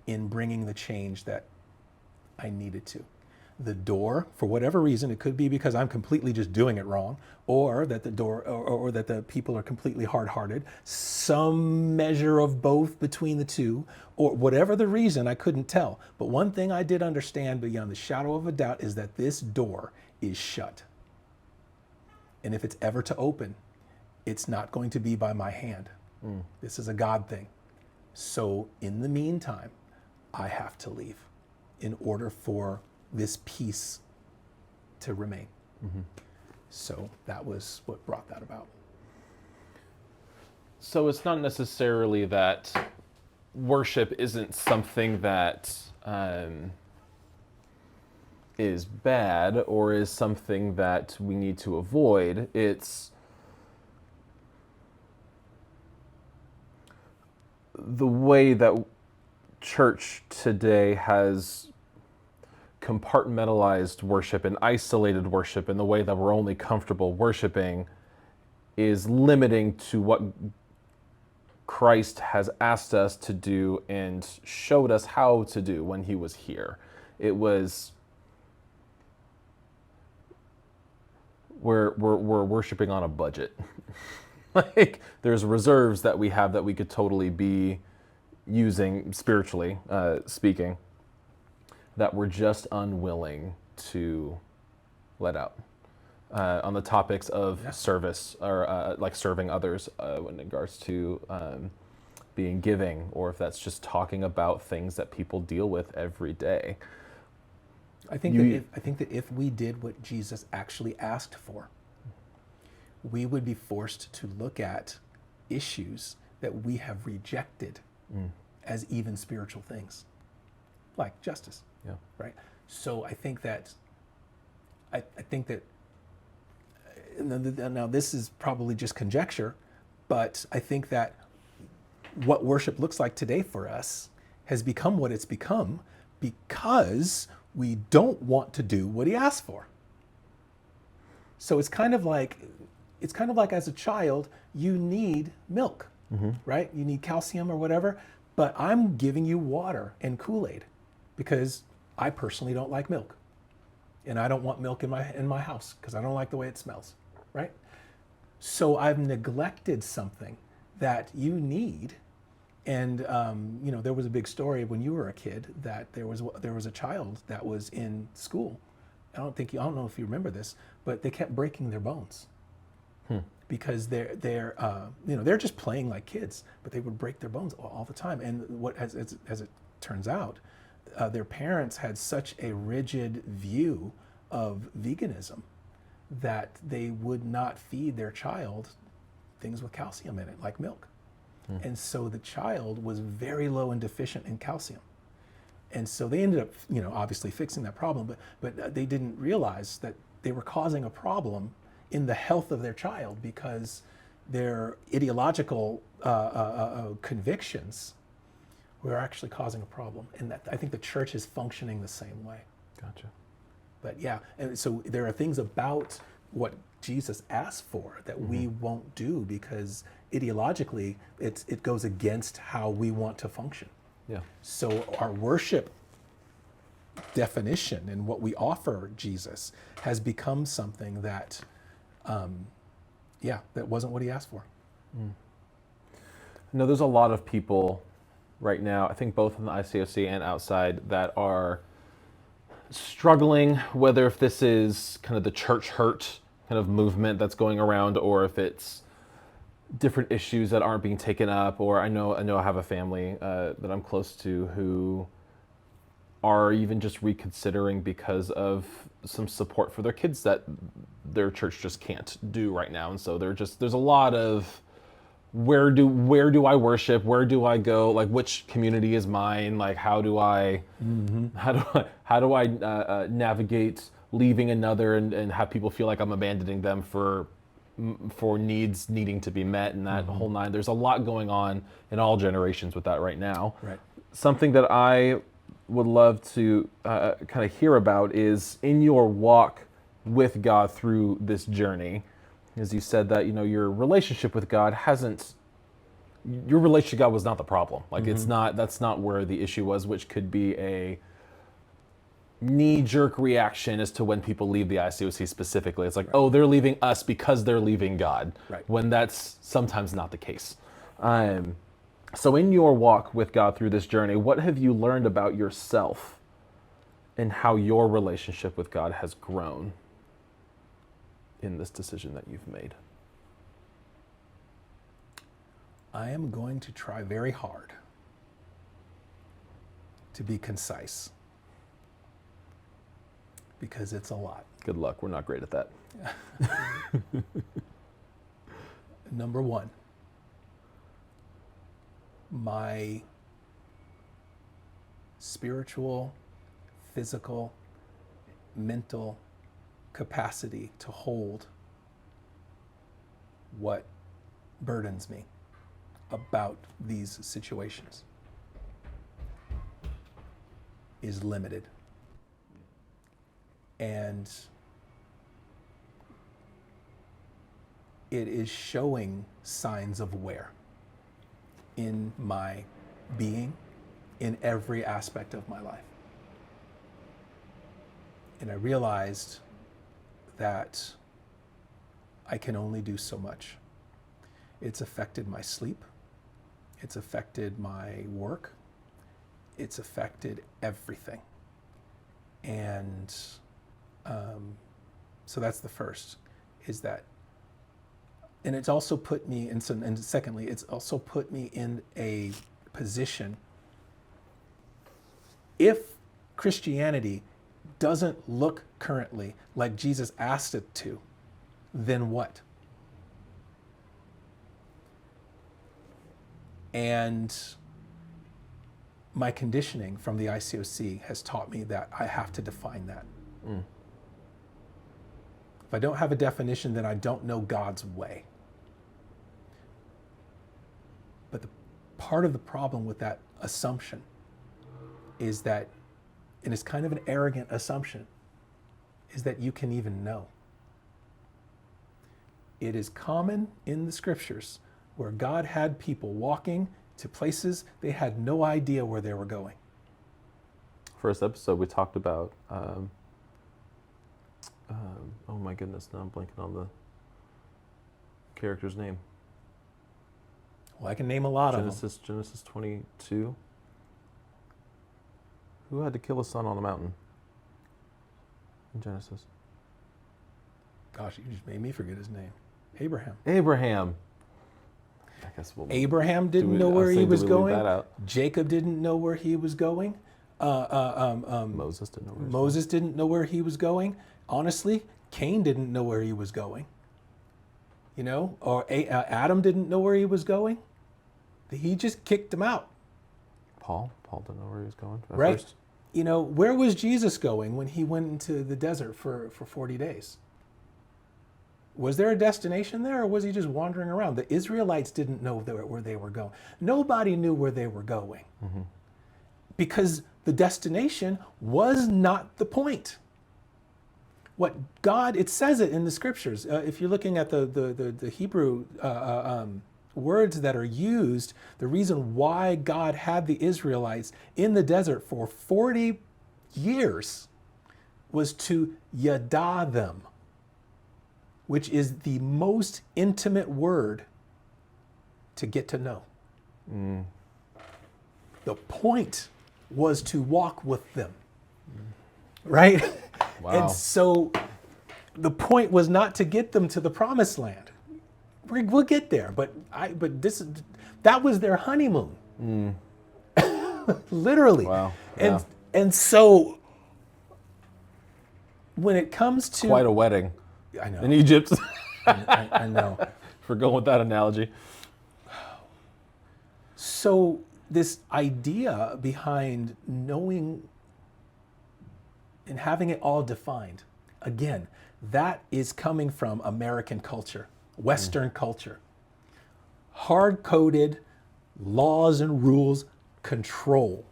in bringing the change that I needed to. The door, for whatever reason, it could be because I'm completely just doing it wrong, or that the door, or that the people are completely hard-hearted, some measure of both between the two, or whatever the reason, I couldn't tell. But one thing I did understand beyond the shadow of a doubt is that this door is shut. And if it's ever to open, it's not going to be by my hand. This is a God thing. So in the meantime, I have to leave in order for this peace to remain. So that was what brought that about. So it's not necessarily that worship isn't something that is bad or is something that we need to avoid. It's the way that church today has compartmentalized worship and isolated worship in the way that we're only comfortable worshiping is limiting to what Christ has asked us to do and showed us how to do when he was here. It was we're worshiping on a budget. Like there's reserves that we have that we could totally be using spiritually speaking that we're just unwilling to let out on the topics of service or like serving others in regards to being giving, or if that's just talking about things that people deal with every day. I think that if we did what Jesus actually asked for, we would be forced to look at issues that we have rejected as even spiritual things, like justice. Yeah. Right. So I think that now this is probably just conjecture, but I think that what worship looks like today for us has become what it's become because we don't want to do what he asked for. So it's kind of like as a child, you need milk, right? You need calcium or whatever, but I'm giving you water and Kool-Aid because I personally don't like milk. And I don't want milk in my house because I don't like the way it smells, right? So I've neglected something that you need. And there was a big story when you were a kid that there was a child that was in school. I don't know if you remember this, but they kept breaking their bones because they're just playing like kids, but they would break their bones all the time. And as it turns out, their parents had such a rigid view of veganism that they would not feed their child things with calcium in it, like milk. And so the child was very low and deficient in calcium. And so they ended up, obviously fixing that problem, but they didn't realize that they were causing a problem in the health of their child because their ideological convictions were actually causing a problem. And that I think the church is functioning the same way. Gotcha. But yeah, and so there are things about what Jesus asked for that we won't do because ideologically it goes against how we want to function. Yeah. So our worship definition and what we offer Jesus has become something that, that wasn't what he asked for. No, there's a lot of people right now, I think both in the ICOC and outside, that are struggling, whether if this is kind of the church hurt kind of movement that's going around, or if it's different issues that aren't being taken up. Or I know I have a family that I'm close to who are even just reconsidering because of some support for their kids that their church just can't do right now. And so there's a lot of where do I worship? Where do I go? Like, which community is mine? Like, how do I navigate leaving another and have people feel like I'm abandoning them for needs needing to be met and that whole nine. There's a lot going on in all generations with that right now. Right. Something that I would love to kind of hear about is in your walk with God through this journey. As you said that, your relationship with God your relationship with God was not the problem. Like that's not where the issue was, which could be a knee-jerk reaction as to when people leave the ICOC specifically. It's like, oh, they're leaving us because they're leaving God, when that's sometimes not the case. So in your walk with God through this journey, what have you learned about yourself and how your relationship with God has grown in this decision that you've made? I am going to try very hard to be concise because it's a lot. Good luck. We're not great at that. Number one, my spiritual, physical, mental capacity to hold what burdens me about these situations is limited. And it is showing signs of wear in my being, in every aspect of my life. And I realized that I can only do so much. It's affected my sleep. It's affected my work. It's affected everything. And so that's the first, is that, and it's also put me in some, and secondly, it's also put me in a position, if Christianity doesn't look currently like Jesus asked it to, then what? And my conditioning from the ICOC has taught me that I have to define that. If I don't have a definition, then I don't know God's way. But the part of the problem with that assumption is that, and it's kind of an arrogant assumption, is that you can even know. It is common in the scriptures where God had people walking to places they had no idea where they were going. First episode, we talked about, oh my goodness, now I'm blanking on the character's name. Well, I can name a lot of them. Genesis 22. Who had to kill his son on the mountain in Genesis? Gosh, you just made me forget his name. Abraham. I guess Abraham didn't know where he was going. Leave that out. Jacob didn't know where he was going. Moses didn't know where didn't know where he was going. Honestly, Cain didn't know where he was going, or Adam didn't know where he was going. He just kicked him out. Paul didn't know where he was going at Right. first. Where was Jesus going when he went into the desert for 40 days? Was there a destination there, or was he just wandering around? The Israelites didn't know where they were going. Nobody knew where they were going because the destination was not the point. What God, it says it in the scriptures. If you're looking at the Hebrew words that are used, the reason why God had the Israelites in the desert for 40 years was to yada them, which is the most intimate word to get to know. The point was to walk with them, right? Wow. And so the point was not to get them to the promised land. We'll get there, but that was their honeymoon. Literally. Wow. And so when it comes to Quite a wedding I know. in Egypt. I know. For going with that analogy. So this idea behind knowing and having it all defined, again, that is coming from American culture, Western culture. Hard-coded laws and rules, control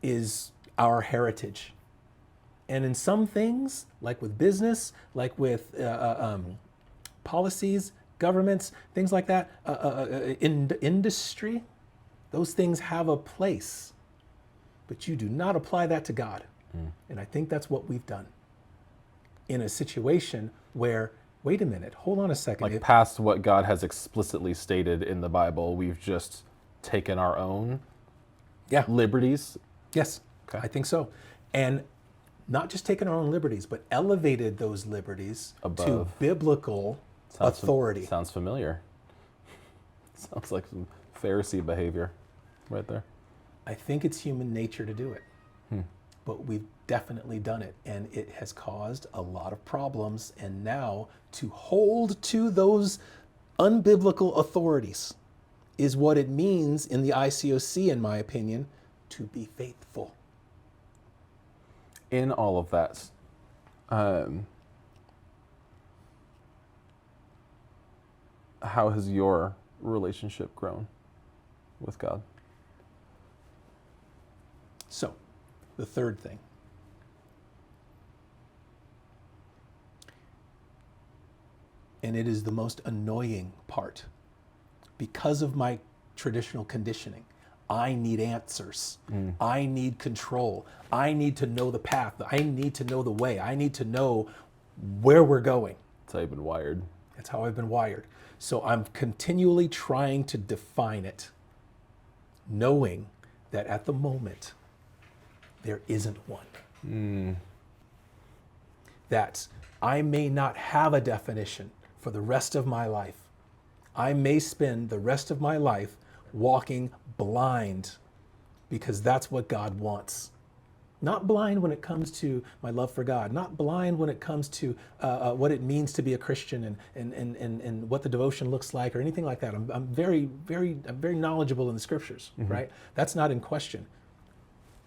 is our heritage. And in some things, like with business, like with policies, governments, things like that, in industry, those things have a place. But you do not apply that to God. And I think that's what we've done. In a situation where, wait a minute, hold on a second. Like past what God has explicitly stated in the Bible, we've just taken our own liberties. Yes, Okay. I think so. And not just taken our own liberties, but elevated those liberties to Above. biblical authority. Sounds familiar. Sounds like some Pharisee behavior right there. I think it's human nature to do it. But we've definitely done it, and it has caused a lot of problems. And now to hold to those unbiblical authorities is what it means in the ICOC, in my opinion, to be faithful. In all of that, how has your relationship grown with God? So, the third thing. And it is the most annoying part. Because of my traditional conditioning, I need answers. I need control. I need to know the path. I need to know the way. I need to know where we're going. That's how you've been wired. That's how I've been wired. So I'm continually trying to define it, knowing that at the moment, there isn't one. That I may not have a definition for the rest of my life. I may spend the rest of my life walking blind because that's what God wants. Not blind when it comes to my love for God, not blind when it comes to what it means to be a Christian and what the devotion looks like or anything like that. I'm very knowledgeable in the scriptures, right? That's not in question.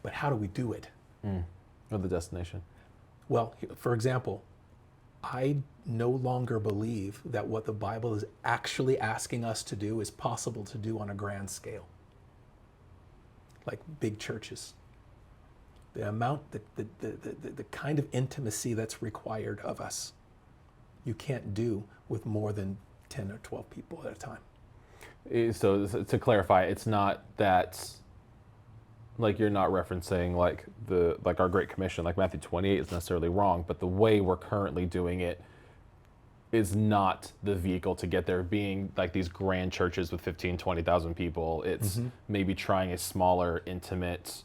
But how do we do it? Or the destination. Well, for example, I no longer believe that what the Bible is actually asking us to do is possible to do on a grand scale. Like big churches. The amount, the kind of intimacy that's required of us, you can't do with more than 10 or 12 people at a time. So to clarify, it's not that, like you're not referencing like our Great Commission, like Matthew 28 is necessarily wrong, but the way we're currently doing it is not the vehicle to get there, being like these grand churches with 15, 20,000 people. It's maybe trying a smaller, intimate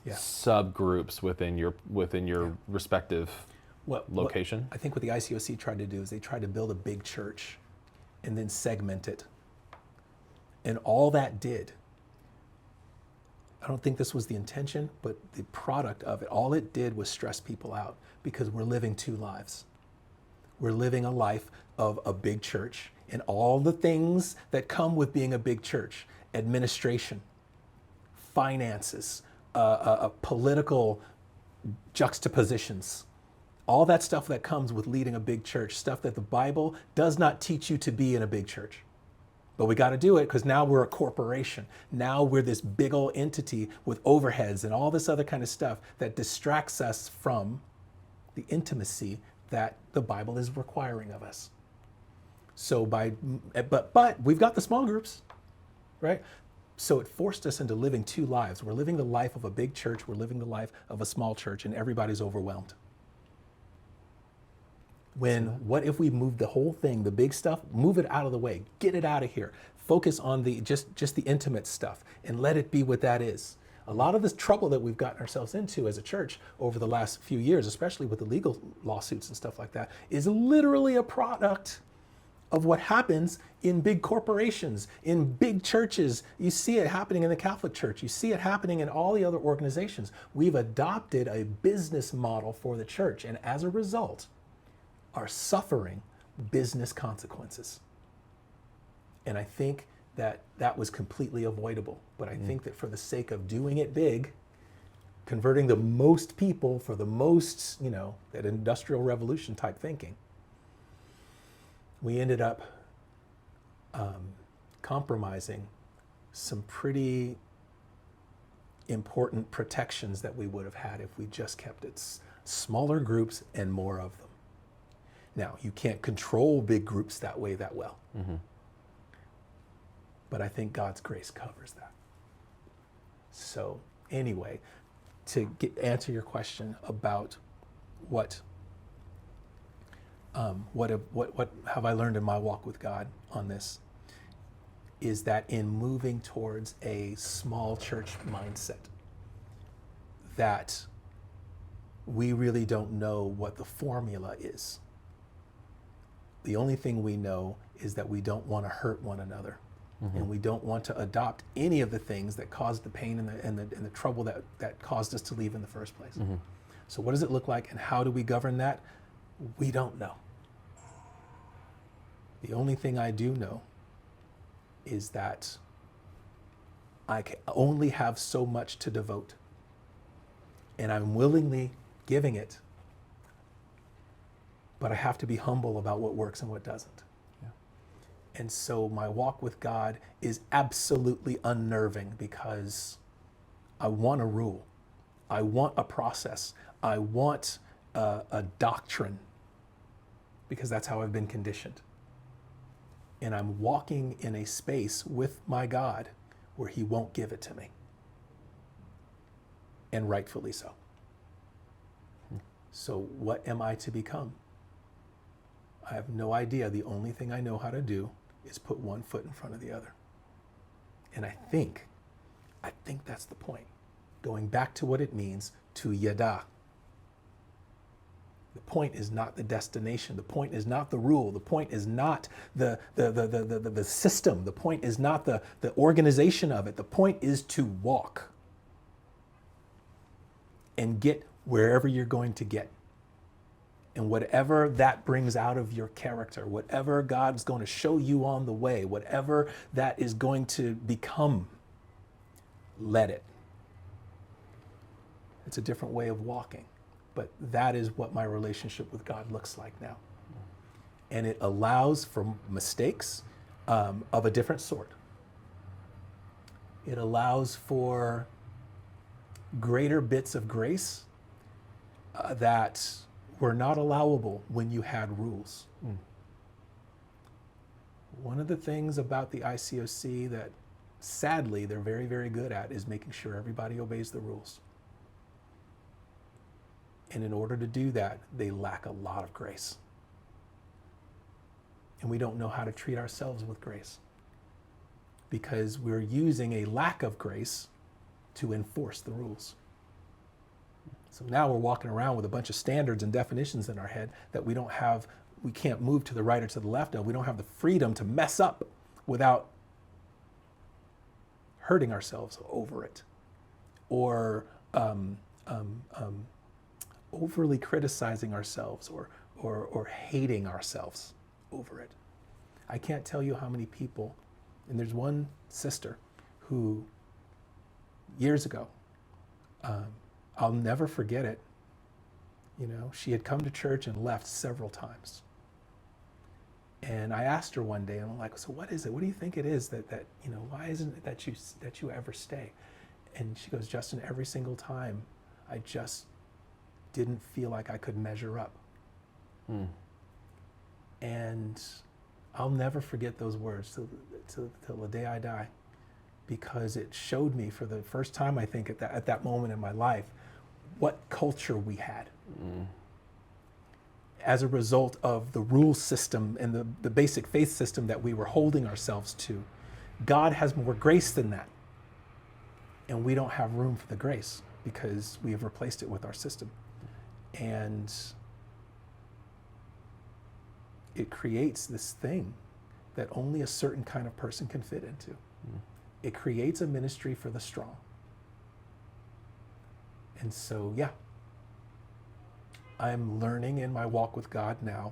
subgroups within your respective location. I think what the ICOC tried to do is they tried to build a big church and then segment it. And all that did, I don't think this was the intention, but the product of it, all it did was stress people out because we're living two lives. We're living a life of a big church and all the things that come with being a big church: administration, finances, political juxtapositions, all that stuff that comes with leading a big church, stuff that the Bible does not teach you to be in a big church. But we got to do it because now we're a corporation. Now we're this big old entity with overheads and all this other kind of stuff that distracts us from the intimacy that the Bible is requiring of us. So but we've got the small groups, right? So it forced us into living two lives. We're living the life of a big church. We're living the life of a small church, and everybody's overwhelmed. What if we move the whole thing, the big stuff, move it out of the way, get it out of here, focus on the just the intimate stuff, and let it be what that is. A lot of this trouble that we've gotten ourselves into as a church over the last few years, especially with the legal lawsuits and stuff like that, is literally a product of what happens in big corporations, in big churches. You see it happening in the Catholic Church. You see it happening in all the other organizations. We've adopted a business model for the church, and as a result, are suffering business consequences. And I think that that was completely avoidable. But I think that for the sake of doing it big, converting the most people for the most, that industrial revolution type thinking, we ended up compromising some pretty important protections that we would have had if we just kept it smaller groups and more of them. Now, you can't control big groups that way that well. Mm-hmm. But I think God's grace covers that. So anyway, to answer your question about what have I learned in my walk with God on this, is that in moving towards a small church mindset, that we really don't know what the formula is. The only thing we know is that we don't want to hurt one another. Mm-hmm. And we don't want to adopt any of the things that caused the pain and the trouble that caused us to leave in the first place. Mm-hmm. So what does it look like and how do we govern that? We don't know. The only thing I do know is that I can only have so much to devote. And I'm willingly giving it. But I have to be humble about what works and what doesn't. Yeah. And so my walk with God is absolutely unnerving because I want a rule. I want a process. I want a doctrine because that's how I've been conditioned. And I'm walking in a space with my God where he won't give it to me. And rightfully so. So what am I to become? I have no idea. The only thing I know how to do is put one foot in front of the other. And I think that's the point. Going back to what it means to yada. The point is not the destination. The point is not the rule. The point is not the system. The point is not the organization of it. The point is to walk and get wherever you're going to get. And whatever that brings out of your character, whatever God's going to show you on the way, whatever that is going to become, let it. It's a different way of walking. But that is what my relationship with God looks like now. And it allows for mistakes of a different sort. It allows for greater bits of grace that were not allowable when you had rules. Mm. One of the things about the ICOC that sadly they're very, very good at is making sure everybody obeys the rules. And in order to do that, they lack a lot of grace. And we don't know how to treat ourselves with grace because we're using a lack of grace to enforce the rules. So now we're walking around with a bunch of standards and definitions in our head that we can't move to the right or to the left of. We don't have the freedom to mess up without hurting ourselves over it. or overly criticizing ourselves or hating ourselves over it. I can't tell you how many people, and there's one sister who years ago, I'll never forget it. You know, she had come to church and left several times. And I asked her one day, and I'm like, so what is it? What do you think it is that you know, why isn't it that you ever stay? And she goes, Justin, every single time I just didn't feel like I could measure up. And I'll never forget those words till the day I die, because it showed me for the first time, I think, at that moment in my life, what culture we had. As a result of the rule system and the basic faith system that we were holding ourselves to. God has more grace than that. And we don't have room for the grace because we have replaced it with our system. And it creates this thing that only a certain kind of person can fit into. It creates a ministry for the strong. And so, yeah, I'm learning in my walk with God now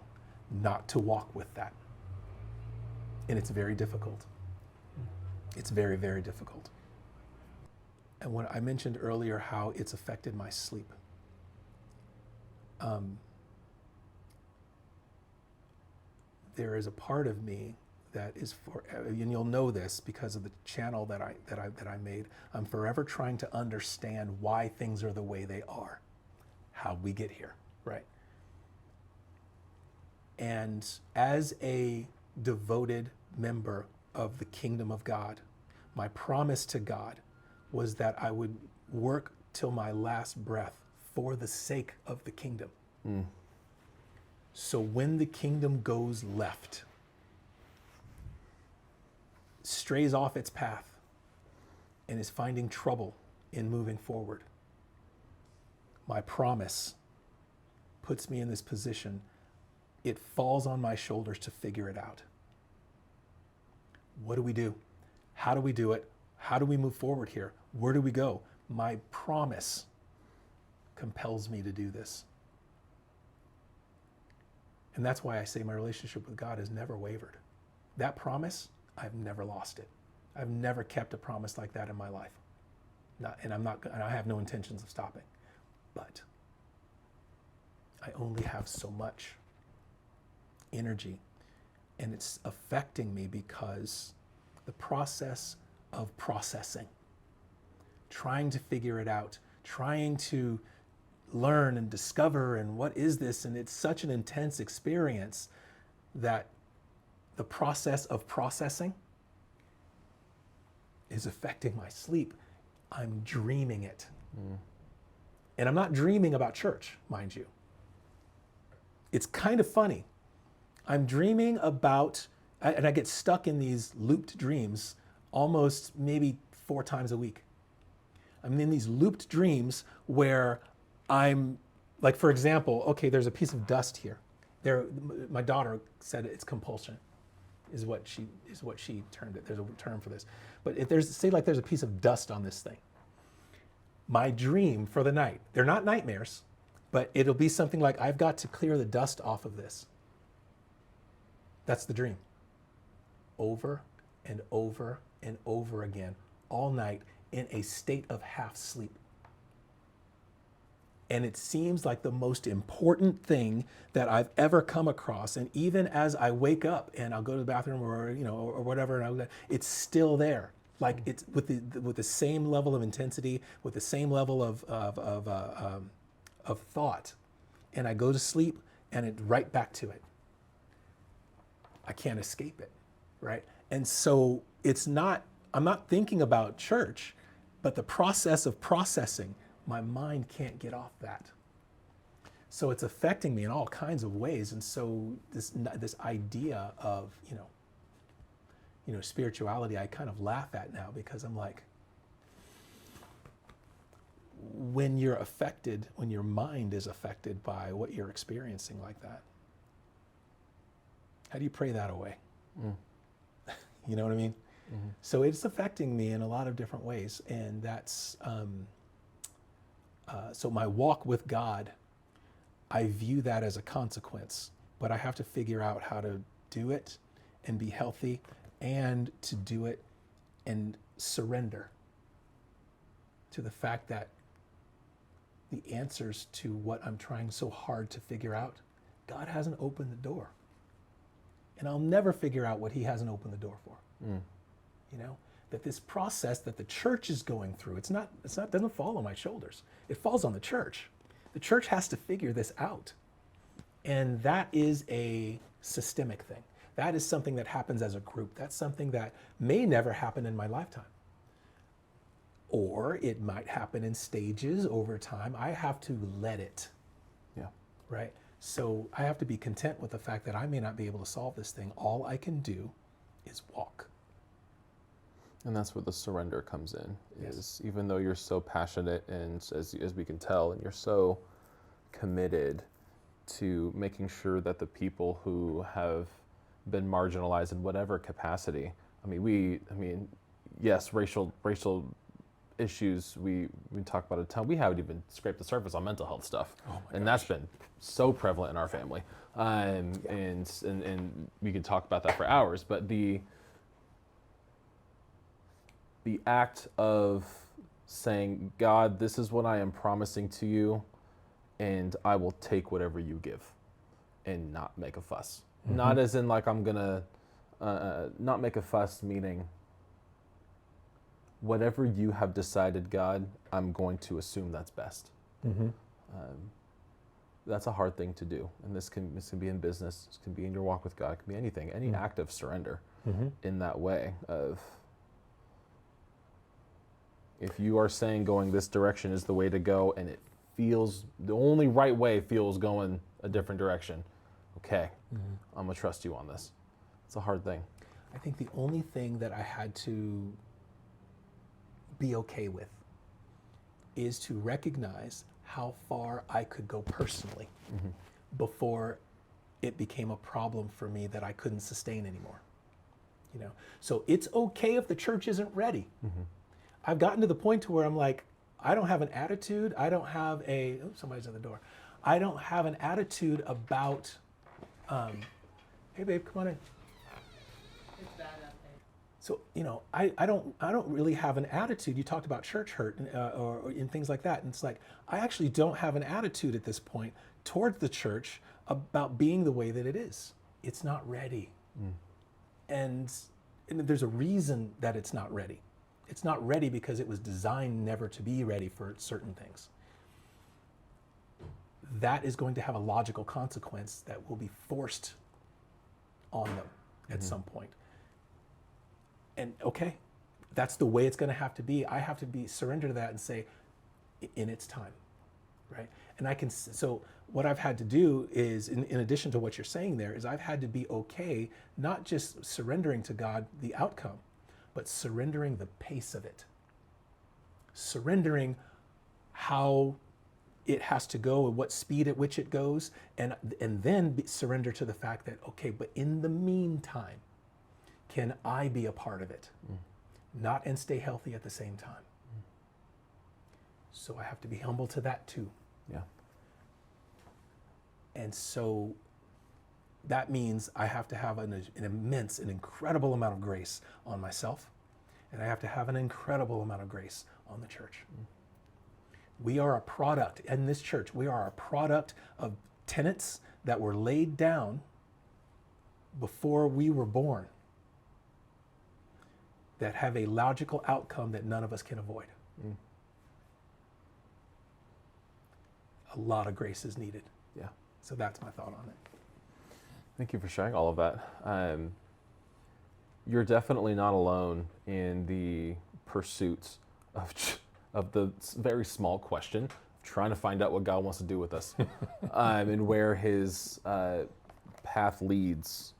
not to walk with that. And it's very difficult. It's very, very difficult. And when I mentioned earlier how it's affected my sleep, there is a part of me that is and you'll know this because of the channel that I made. I'm forever trying to understand why things are the way they are, how we get here, right? And as a devoted member of the kingdom of God, my promise to God was that I would work till my last breath for the sake of the kingdom. So when the kingdom goes left, strays off its path, and is finding trouble in moving forward, my promise puts me in this position. It falls on my shoulders to figure it out. What do we do? How do we do it? How do we move forward here? Where do we go? My promise compels me to do this. And that's why I say my relationship with God has never wavered. That promise, I've never lost it. I've never kept a promise like that in my life. And I have no intentions of stopping. But I only have so much energy, and it's affecting me because the process of processing, trying to figure it out, trying to learn and discover and what is this, and it's such an intense experience that the process of processing is affecting my sleep. I'm dreaming it. And I'm not dreaming about church, mind you. It's kind of funny. I'm dreaming about, and I get stuck in these looped dreams almost maybe 4 times a week. I'm in these looped dreams where I'm, like, for example, okay, there's a piece of dust here. My daughter said it's compulsion, is what she termed it. There's a term for this. But if there's a piece of dust on this thing, my dream for the night, they're not nightmares, but it'll be something like, I've got to clear the dust off of this. That's the dream. Over and over and over again, all night, in a state of half sleep. And it seems like the most important thing that I've ever come across. And even as I wake up and I'll go to the bathroom or whatever, and it's still there. Like, it's with the same level of intensity, with the same level of thought. And I go to sleep and it's right back to it. I can't escape it, right? And so I'm not thinking about church, but the process of processing, my mind can't get off that. So it's affecting me in all kinds of ways. And so this idea of, spirituality, I kind of laugh at now, because I'm like, when your mind is affected by what you're experiencing like that, how do you pray that away? You know what I mean? So it's affecting me in a lot of different ways. And that's, So my walk with God, I view that as a consequence, but I have to figure out how to do it and be healthy, and to do it and surrender to the fact that the answers to what I'm trying so hard to figure out, God hasn't opened the door. And I'll never figure out what he hasn't opened the door for. You know, that this process that the church is going through, doesn't fall on my shoulders. It falls on the church. The church has to figure this out. And that is a systemic thing. That is something that happens as a group. That's something that may never happen in my lifetime. Or it might happen in stages over time. I have to let it. Yeah. Right? So I have to be content with the fact that I may not be able to solve this thing. All I can do is walk. And that's where the surrender comes in, is Yes. even though you're so passionate and as we can tell, and you're so committed to making sure that the people who have been marginalized in whatever capacity, yes, racial issues we talk about a ton. We haven't even scraped the surface on mental health stuff, and that's been so prevalent in our family. And we could talk about that for hours. But the act of saying, God, this is what I am promising to you, and I will take whatever you give, and not make a fuss. Not as in like I'm gonna not make a fuss, meaning whatever you have decided, God, I'm going to assume that's best. That's a hard thing to do, and this can be in business, this can be in your walk with God, it can be anything, any act of surrender in that way of, if you are saying going this direction is the way to go, and it feels, the only right way feels going a different direction, okay, I'm gonna trust you on this. It's a hard thing. I think the only thing that I had to be okay with is to recognize how far I could go personally before it became a problem for me that I couldn't sustain anymore. You know, so it's okay if the church isn't ready. I've gotten to the point to where I'm like, I don't have an attitude. I don't have a, oh, somebody's at the door. I don't have an attitude about, hey babe, come on in. It's bad up there. So, you know, I don't really have an attitude. You talked about church hurt or in things like that. And it's like, I actually don't have an attitude at this point towards the church about being the way that it is. It's not ready. And there's a reason that it's not ready. It's not ready because it was designed never to be ready for certain things. That is going to have a logical consequence that will be forced on them at some point. And okay, that's the way it's going to have to be. I have to be surrender to that and say, in its time, right? And I can, so what I've had to do is, in addition to what you're saying there, is I've had to be okay, not just surrendering to God the outcome, but surrendering the pace of it. Surrendering how it has to go and what speed at which it goes, and then surrender to the fact that, okay, but in the meantime, can I be a part of it? Not and stay healthy at the same time. So I have to be humble to that too. Yeah. And so that means I have to have an immense, an incredible amount of grace on myself, and I have to have an incredible amount of grace on the church. We are a product, in this church, we are a product of tenets that were laid down before we were born that have a logical outcome that none of us can avoid. A lot of grace is needed. Yeah. So that's my thought on it. Thank you for sharing all of that. You're definitely not alone in the pursuit of the very small question, trying to find out what God wants to do with us, and where His path leads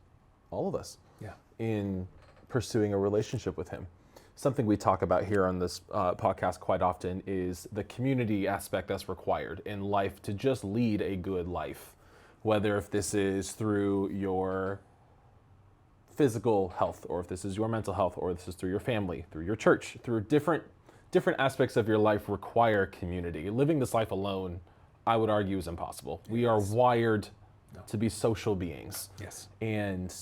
all of us. Yeah. In pursuing a relationship with Him. Something we talk about here on this podcast quite often is the community aspect that's required in life to just lead a good life. Whether if this is through your physical health, or if this is your mental health, or this is through your family, through your church, through different different aspects of your life require community. Living this life alone, I would argue, is impossible. We are wired to be social beings. Yes. And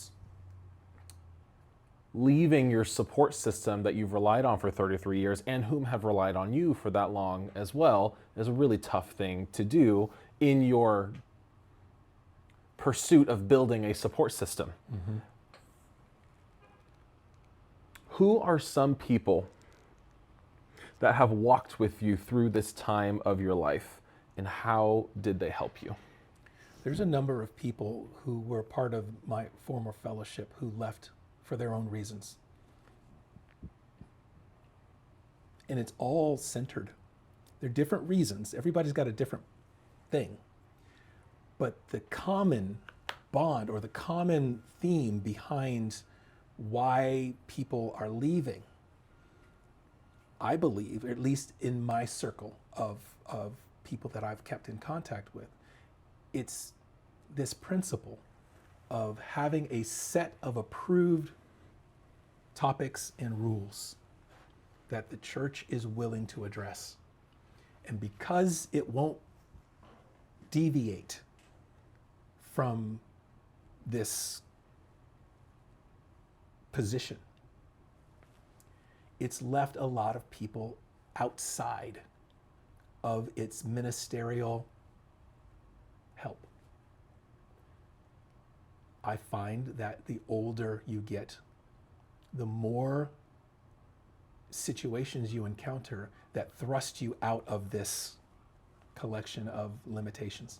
leaving your support system that you've relied on for 33 years and whom have relied on you for that long as well is a really tough thing to do in your pursuit of building a support system. Mm-hmm. Who are some people that have walked with you through this time of your life, and how did they help you? There's a number of people who were part of my former fellowship who left for their own reasons. And it's all centered. They're different reasons. Everybody's got a different thing. But the common bond or the common theme behind why people are leaving, I believe, or at least in my circle of people that I've kept in contact with, it's this principle of having a set of approved topics and rules that the church is willing to address. And because it won't deviate from this position, it's left a lot of people outside of its ministerial help. I find that the older you get, the more situations you encounter that thrust you out of this collection of limitations.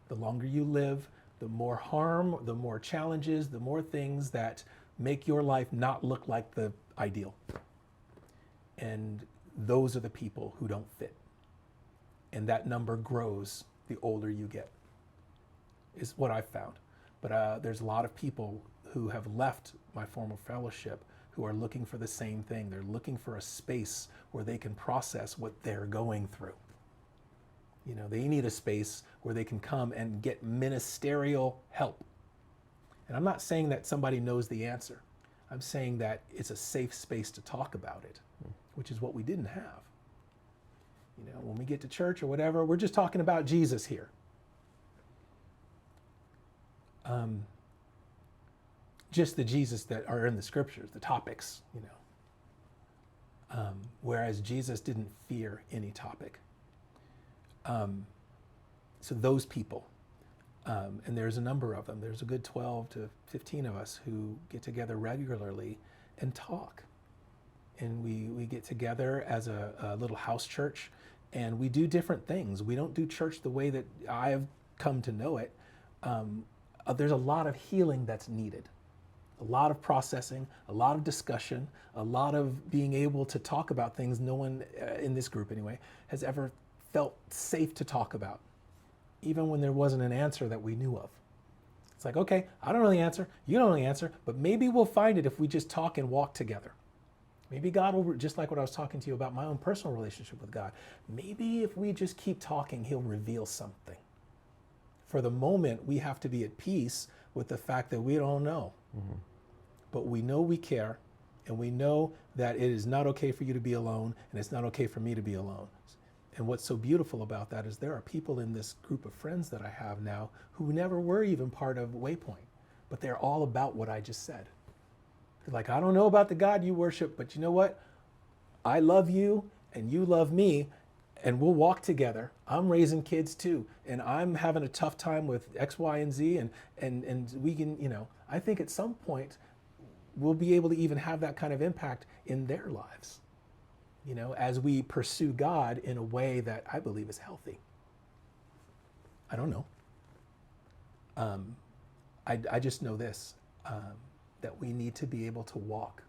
The longer you live, the more harm, the more challenges, the more things that make your life not look like the ideal. And those are the people who don't fit. And that number grows the older you get, is what I've found. But there's a lot of people who have left my former fellowship who are looking for the same thing. They're looking for a space where they can process what they're going through. You know, they need a space where they can come and get ministerial help. And I'm not saying that somebody knows the answer. I'm saying that it's a safe space to talk about it, which is what we didn't have. You know, when we get to church or whatever, we're just talking about Jesus here. Just the Jesus that are in the scriptures, the topics, you know. Whereas Jesus didn't fear any topic. So those people, and there's a number of them, there's a good 12 to 15 of us who get together regularly and talk. And we get together as a little house church, and we do different things. We don't do church the way that I've come to know it. There's a lot of healing that's needed. A lot of processing, a lot of discussion, a lot of being able to talk about things no one, in this group anyway, has ever felt safe to talk about, even when there wasn't an answer that we knew of. It's like, okay, I don't know the answer, you don't know the answer, but maybe we'll find it if we just talk and walk together. Maybe God will, just like what I was talking to you about my own personal relationship with God, maybe if we just keep talking, He'll reveal something. For the moment, we have to be at peace with the fact that we don't know. Mm-hmm. But we know we care, and we know that it is not okay for you to be alone, and it's not okay for me to be alone. And what's so beautiful about that is there are people in this group of friends that I have now who never were even part of Waypoint, but they're all about what I just said. They're like, I don't know about the God you worship, but you know what? I love you, and you love me, and we'll walk together. I'm raising kids too, and I'm having a tough time with X, Y, and Z, and we can, you know, I think at some point we'll be able to even have that kind of impact in their lives, you know, as we pursue God in a way that I believe is healthy. I don't know. I just know this, that we need to be able to walk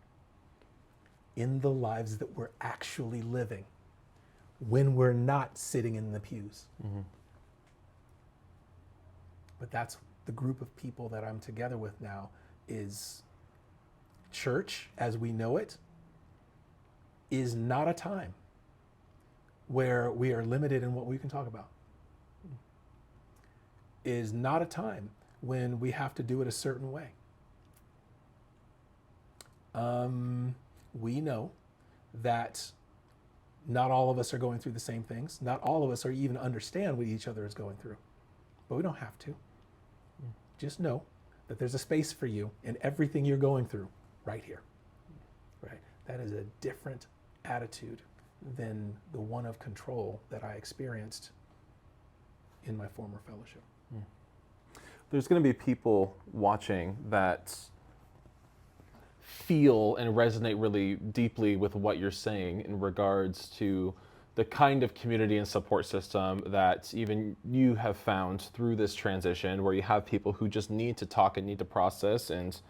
in the lives that we're actually living when we're not sitting in the pews. Mm-hmm. But that's the group of people that I'm together with now. Is church as we know it is not a time where we are limited in what we can talk about. Is not a time when we have to do it a certain way. We know that Not all of us are going through the same things. Not all of us are even understand what each other is going through. But we don't have to. Just know that there's a space for you in everything you're going through right here. Right? That is a different attitude than the one of control that I experienced in my former fellowship. There's going to be people watching that feel and resonate really deeply with what you're saying in regards to the kind of community and support system that even you have found through this transition, where you have people who just need to talk and need to process and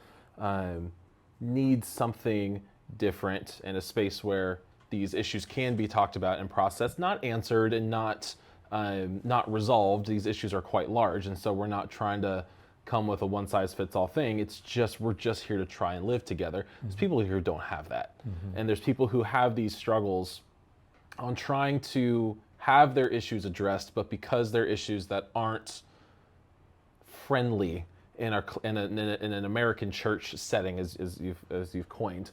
need something different, in a space where these issues can be talked about and processed, not answered and not resolved. These issues are quite large, and so we're not trying to come with a one-size-fits-all thing. It's just, we're just here to try and live together. There's people here who don't have that. And there's people who have these struggles on trying to have their issues addressed, but because they're issues that aren't friendly in an American church setting, as you've coined,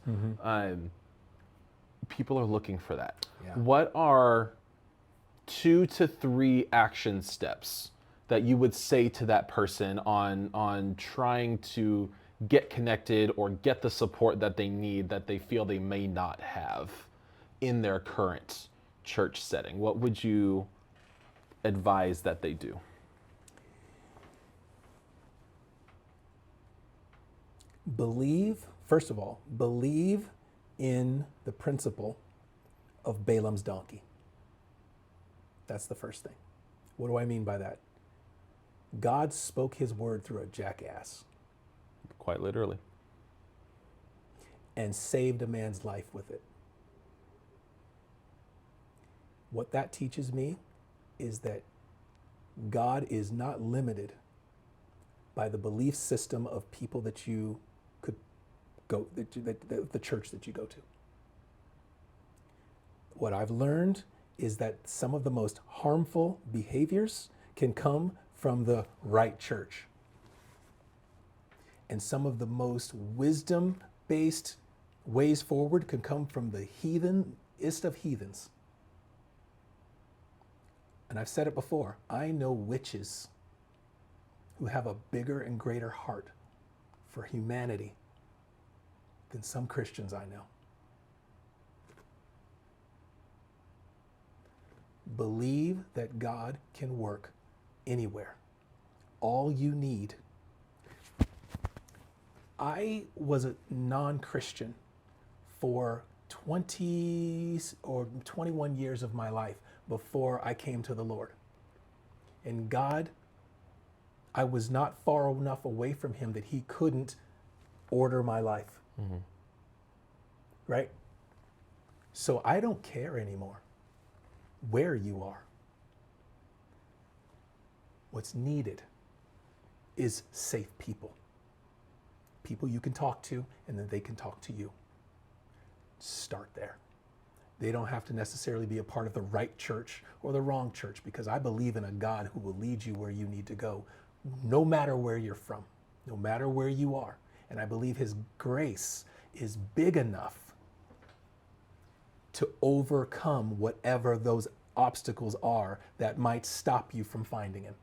people are looking for that. Yeah. What are 2 to 3 action steps that you would say to that person on trying to get connected or get the support that they need, that they feel they may not have in their current church setting? What would you advise that they do? First of all, believe in the principle of Balaam's donkey. That's the first thing. What do I mean by that? God spoke his word through a jackass Quite literally. and saved a man's life with it. What that teaches me is that God is not limited by the belief system of people that you could go, the church that you go to. What I've learned is that some of the most harmful behaviors can come from the right church. And some of the most wisdom-based ways forward can come from the heathenest of heathens. And I've said it before, I know witches who have a bigger and greater heart for humanity than some Christians I know. Believe that God can work anywhere. All you need. I was a non-Christian for 20 or 21 years of my life before I came to the Lord. And God, I was not far enough away from him that he couldn't order my life. Right? So I don't care anymore where you are. What's needed is safe people. People you can talk to, and then they can talk to you. Start there. They don't have to necessarily be a part of the right church or the wrong church, because I believe in a God who will lead you where you need to go, no matter where you're from, no matter where you are. And I believe his grace is big enough to overcome whatever those obstacles are that might stop you from finding him.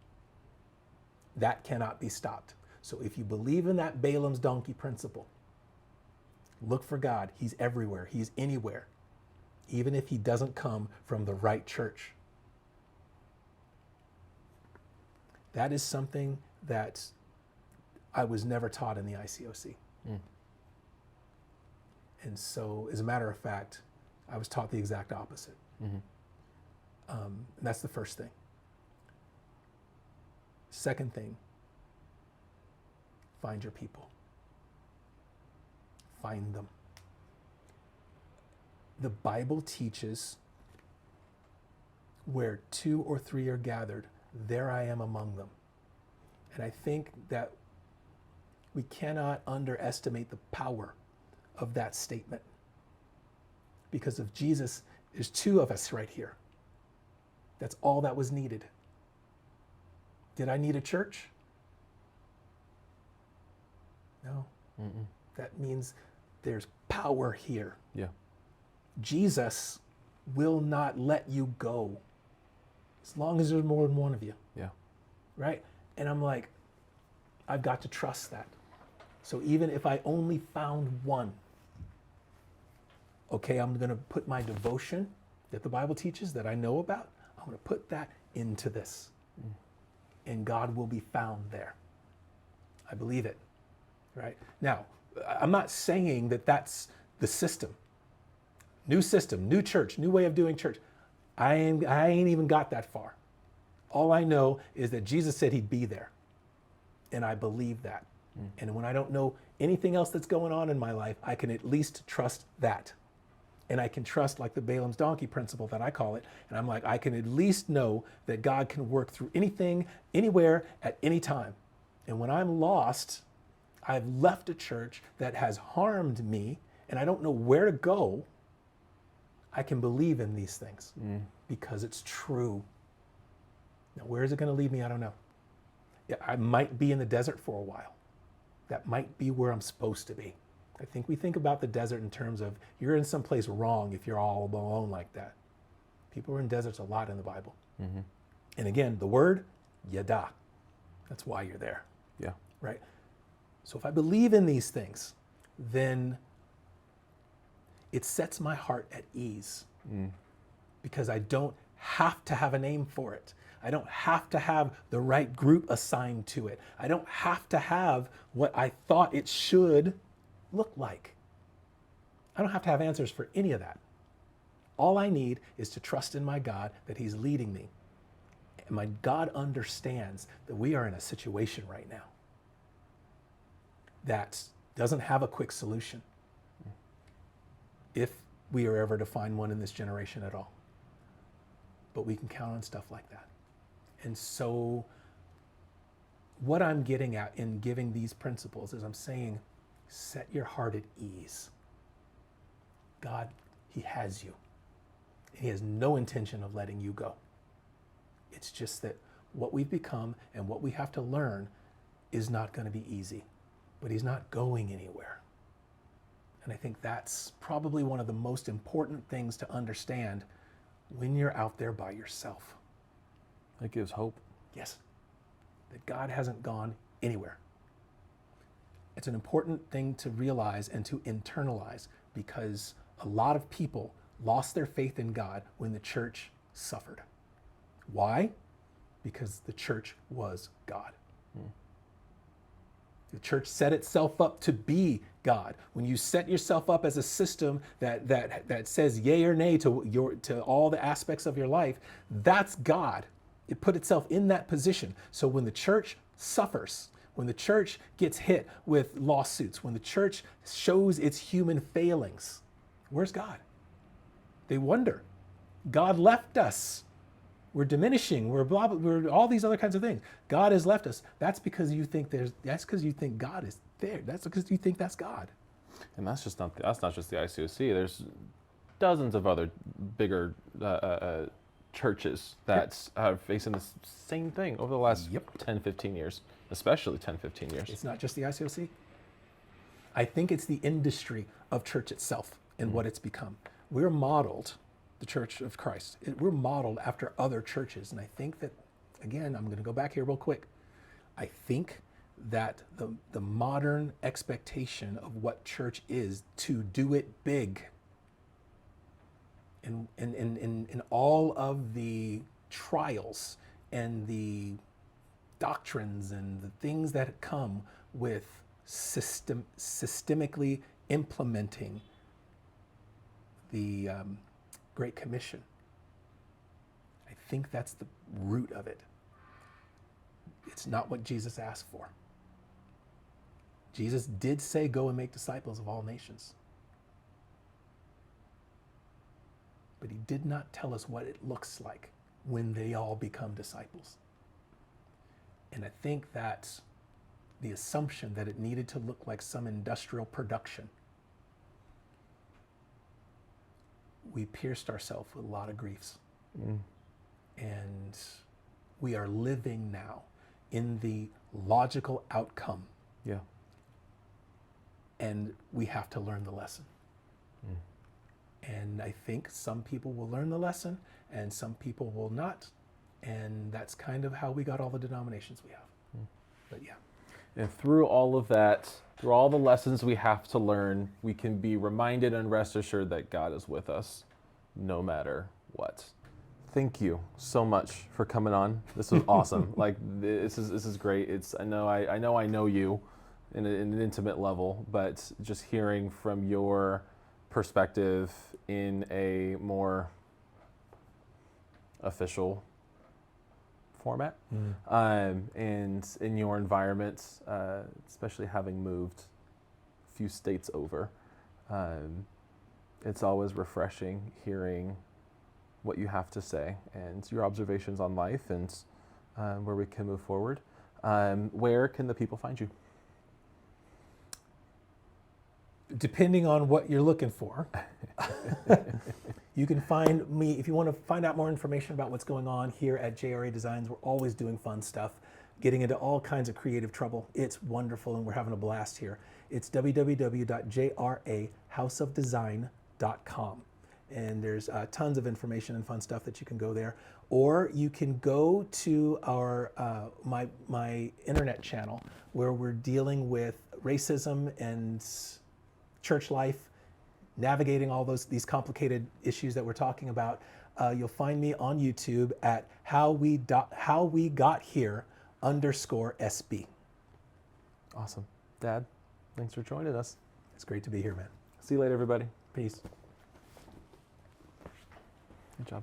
That cannot be stopped. So if you believe in that Balaam's donkey principle, look for God. He's everywhere. He's anywhere, even if he doesn't come from the right church. That is something that I was never taught in the ICOC. And so, as a matter of fact, I was taught the exact opposite. And that's the first thing. Second thing, find your people. Find them. The Bible teaches where 2 or 3 are gathered, there I am among them. And I think that we cannot underestimate the power of that statement. Because of Jesus, there's 2 of us right here. That's all that was needed. Did I need a church? No. That means there's power here. Yeah. Jesus will not let you go as long as there's more than one of you, Yeah. right? And I'm like, I've got to trust that. So even if I only found one, okay, I'm going to put my devotion that the Bible teaches that I know about, I'm going to put that into this. And God will be found there. I believe it, right? Now, I'm not saying that that's the system. New system, new church, new way of doing church. I ain't even got that far. All I know is that Jesus said he'd be there. And I believe that. And when I don't know anything else that's going on in my life, I can at least trust that. And I can trust, like the Balaam's donkey principle that I call it. And I'm like, I can at least know that God can work through anything, anywhere, at any time. And when I'm lost, I've left a church that has harmed me, and I don't know where to go, I can believe in these things because it's true. Now, where is it going to lead me? I don't know. Yeah, I might be in the desert for a while. That might be where I'm supposed to be. I think we think about the desert in terms of you're in some place wrong if you're all alone like that. People are in deserts a lot in the Bible. And again, the word, yada. That's why you're there. Yeah. Right? So if I believe in these things, then it sets my heart at ease because I don't have to have a name for it. I don't have to have the right group assigned to it. I don't have to have what I thought it should look like. I don't have to have answers for any of that. All I need is to trust in my God that he's leading me. And my God understands that we are in a situation right now that doesn't have a quick solution if we are ever to find one in this generation at all. But we can count on stuff like that. And so what I'm getting at in giving these principles is I'm saying, set your heart at ease. God, he has you. He has no intention of letting you go. It's just that what we've become and what we have to learn is not going to be easy, but he's not going anywhere. And I think that's probably one of the most important things to understand when you're out there by yourself. That gives hope. Yes, that God hasn't gone anywhere. It's an important thing to realize and to internalize because a lot of people lost their faith in God when the church suffered. Why? Because the church was God. The church set itself up to be God. When you set yourself up as a system that says yay or nay to all the aspects of your life, that's God. It put itself in that position. So when the church suffers, when the church gets hit with lawsuits, when the church shows its human failings, where's God? They wonder. God left us. We're diminishing. We're blah, blah, we're all these other kinds of things. God has left us. That's because you think that's because you think God is there. That's because you think that's God. And that's not just the ICOC. There's dozens of other bigger churches that are facing the same thing over the last 10, 15 years, especially 10, 15 years. It's not just the ICOC. I think it's the industry of church itself and what it's become. We're modeled, the Church of Christ, we're modeled after other churches. And I think that, again, I'm going to go back here real quick. I think that the modern expectation of what church is to do it big in all of the trials and the doctrines and the things that come with systemically implementing the Great Commission. I think that's the root of it. It's not what Jesus asked for. Jesus did say, go and make disciples of all nations. But he did not tell us what it looks like when they all become disciples. And I think that the assumption that it needed to look like some industrial production, we pierced ourselves with a lot of griefs. And we are living now in the logical outcome. Yeah. And we have to learn the lesson. And I think some people will learn the lesson and some people will not. And that's kind of how we got all the denominations we have. But yeah. And through all of that, through all the lessons we have to learn, we can be reminded and rest assured that God is with us no matter what. Thank you so much for coming on. This was awesome. Like this is great. I know you in an intimate level, but just hearing from your perspective in a more official format, and in your environment, especially having moved a few states over, it's always refreshing hearing what you have to say and your observations on life and where we can move forward. Where can the people find you? Depending on what you're looking for. You can find me, if you want to find out more information about what's going on here at JRA Designs, we're always doing fun stuff, getting into all kinds of creative trouble. It's wonderful and we're having a blast here. It's www.jrahouseofdesign.com. And there's tons of information and fun stuff that you can go there. Or you can go to our my internet channel where we're dealing with racism and church life, navigating all these complicated issues that we're talking about. You'll find me on YouTube at howwegothere_SB. Awesome. Dad, thanks for joining us. It's great to be here, man. See you later, everybody. Peace. Good job.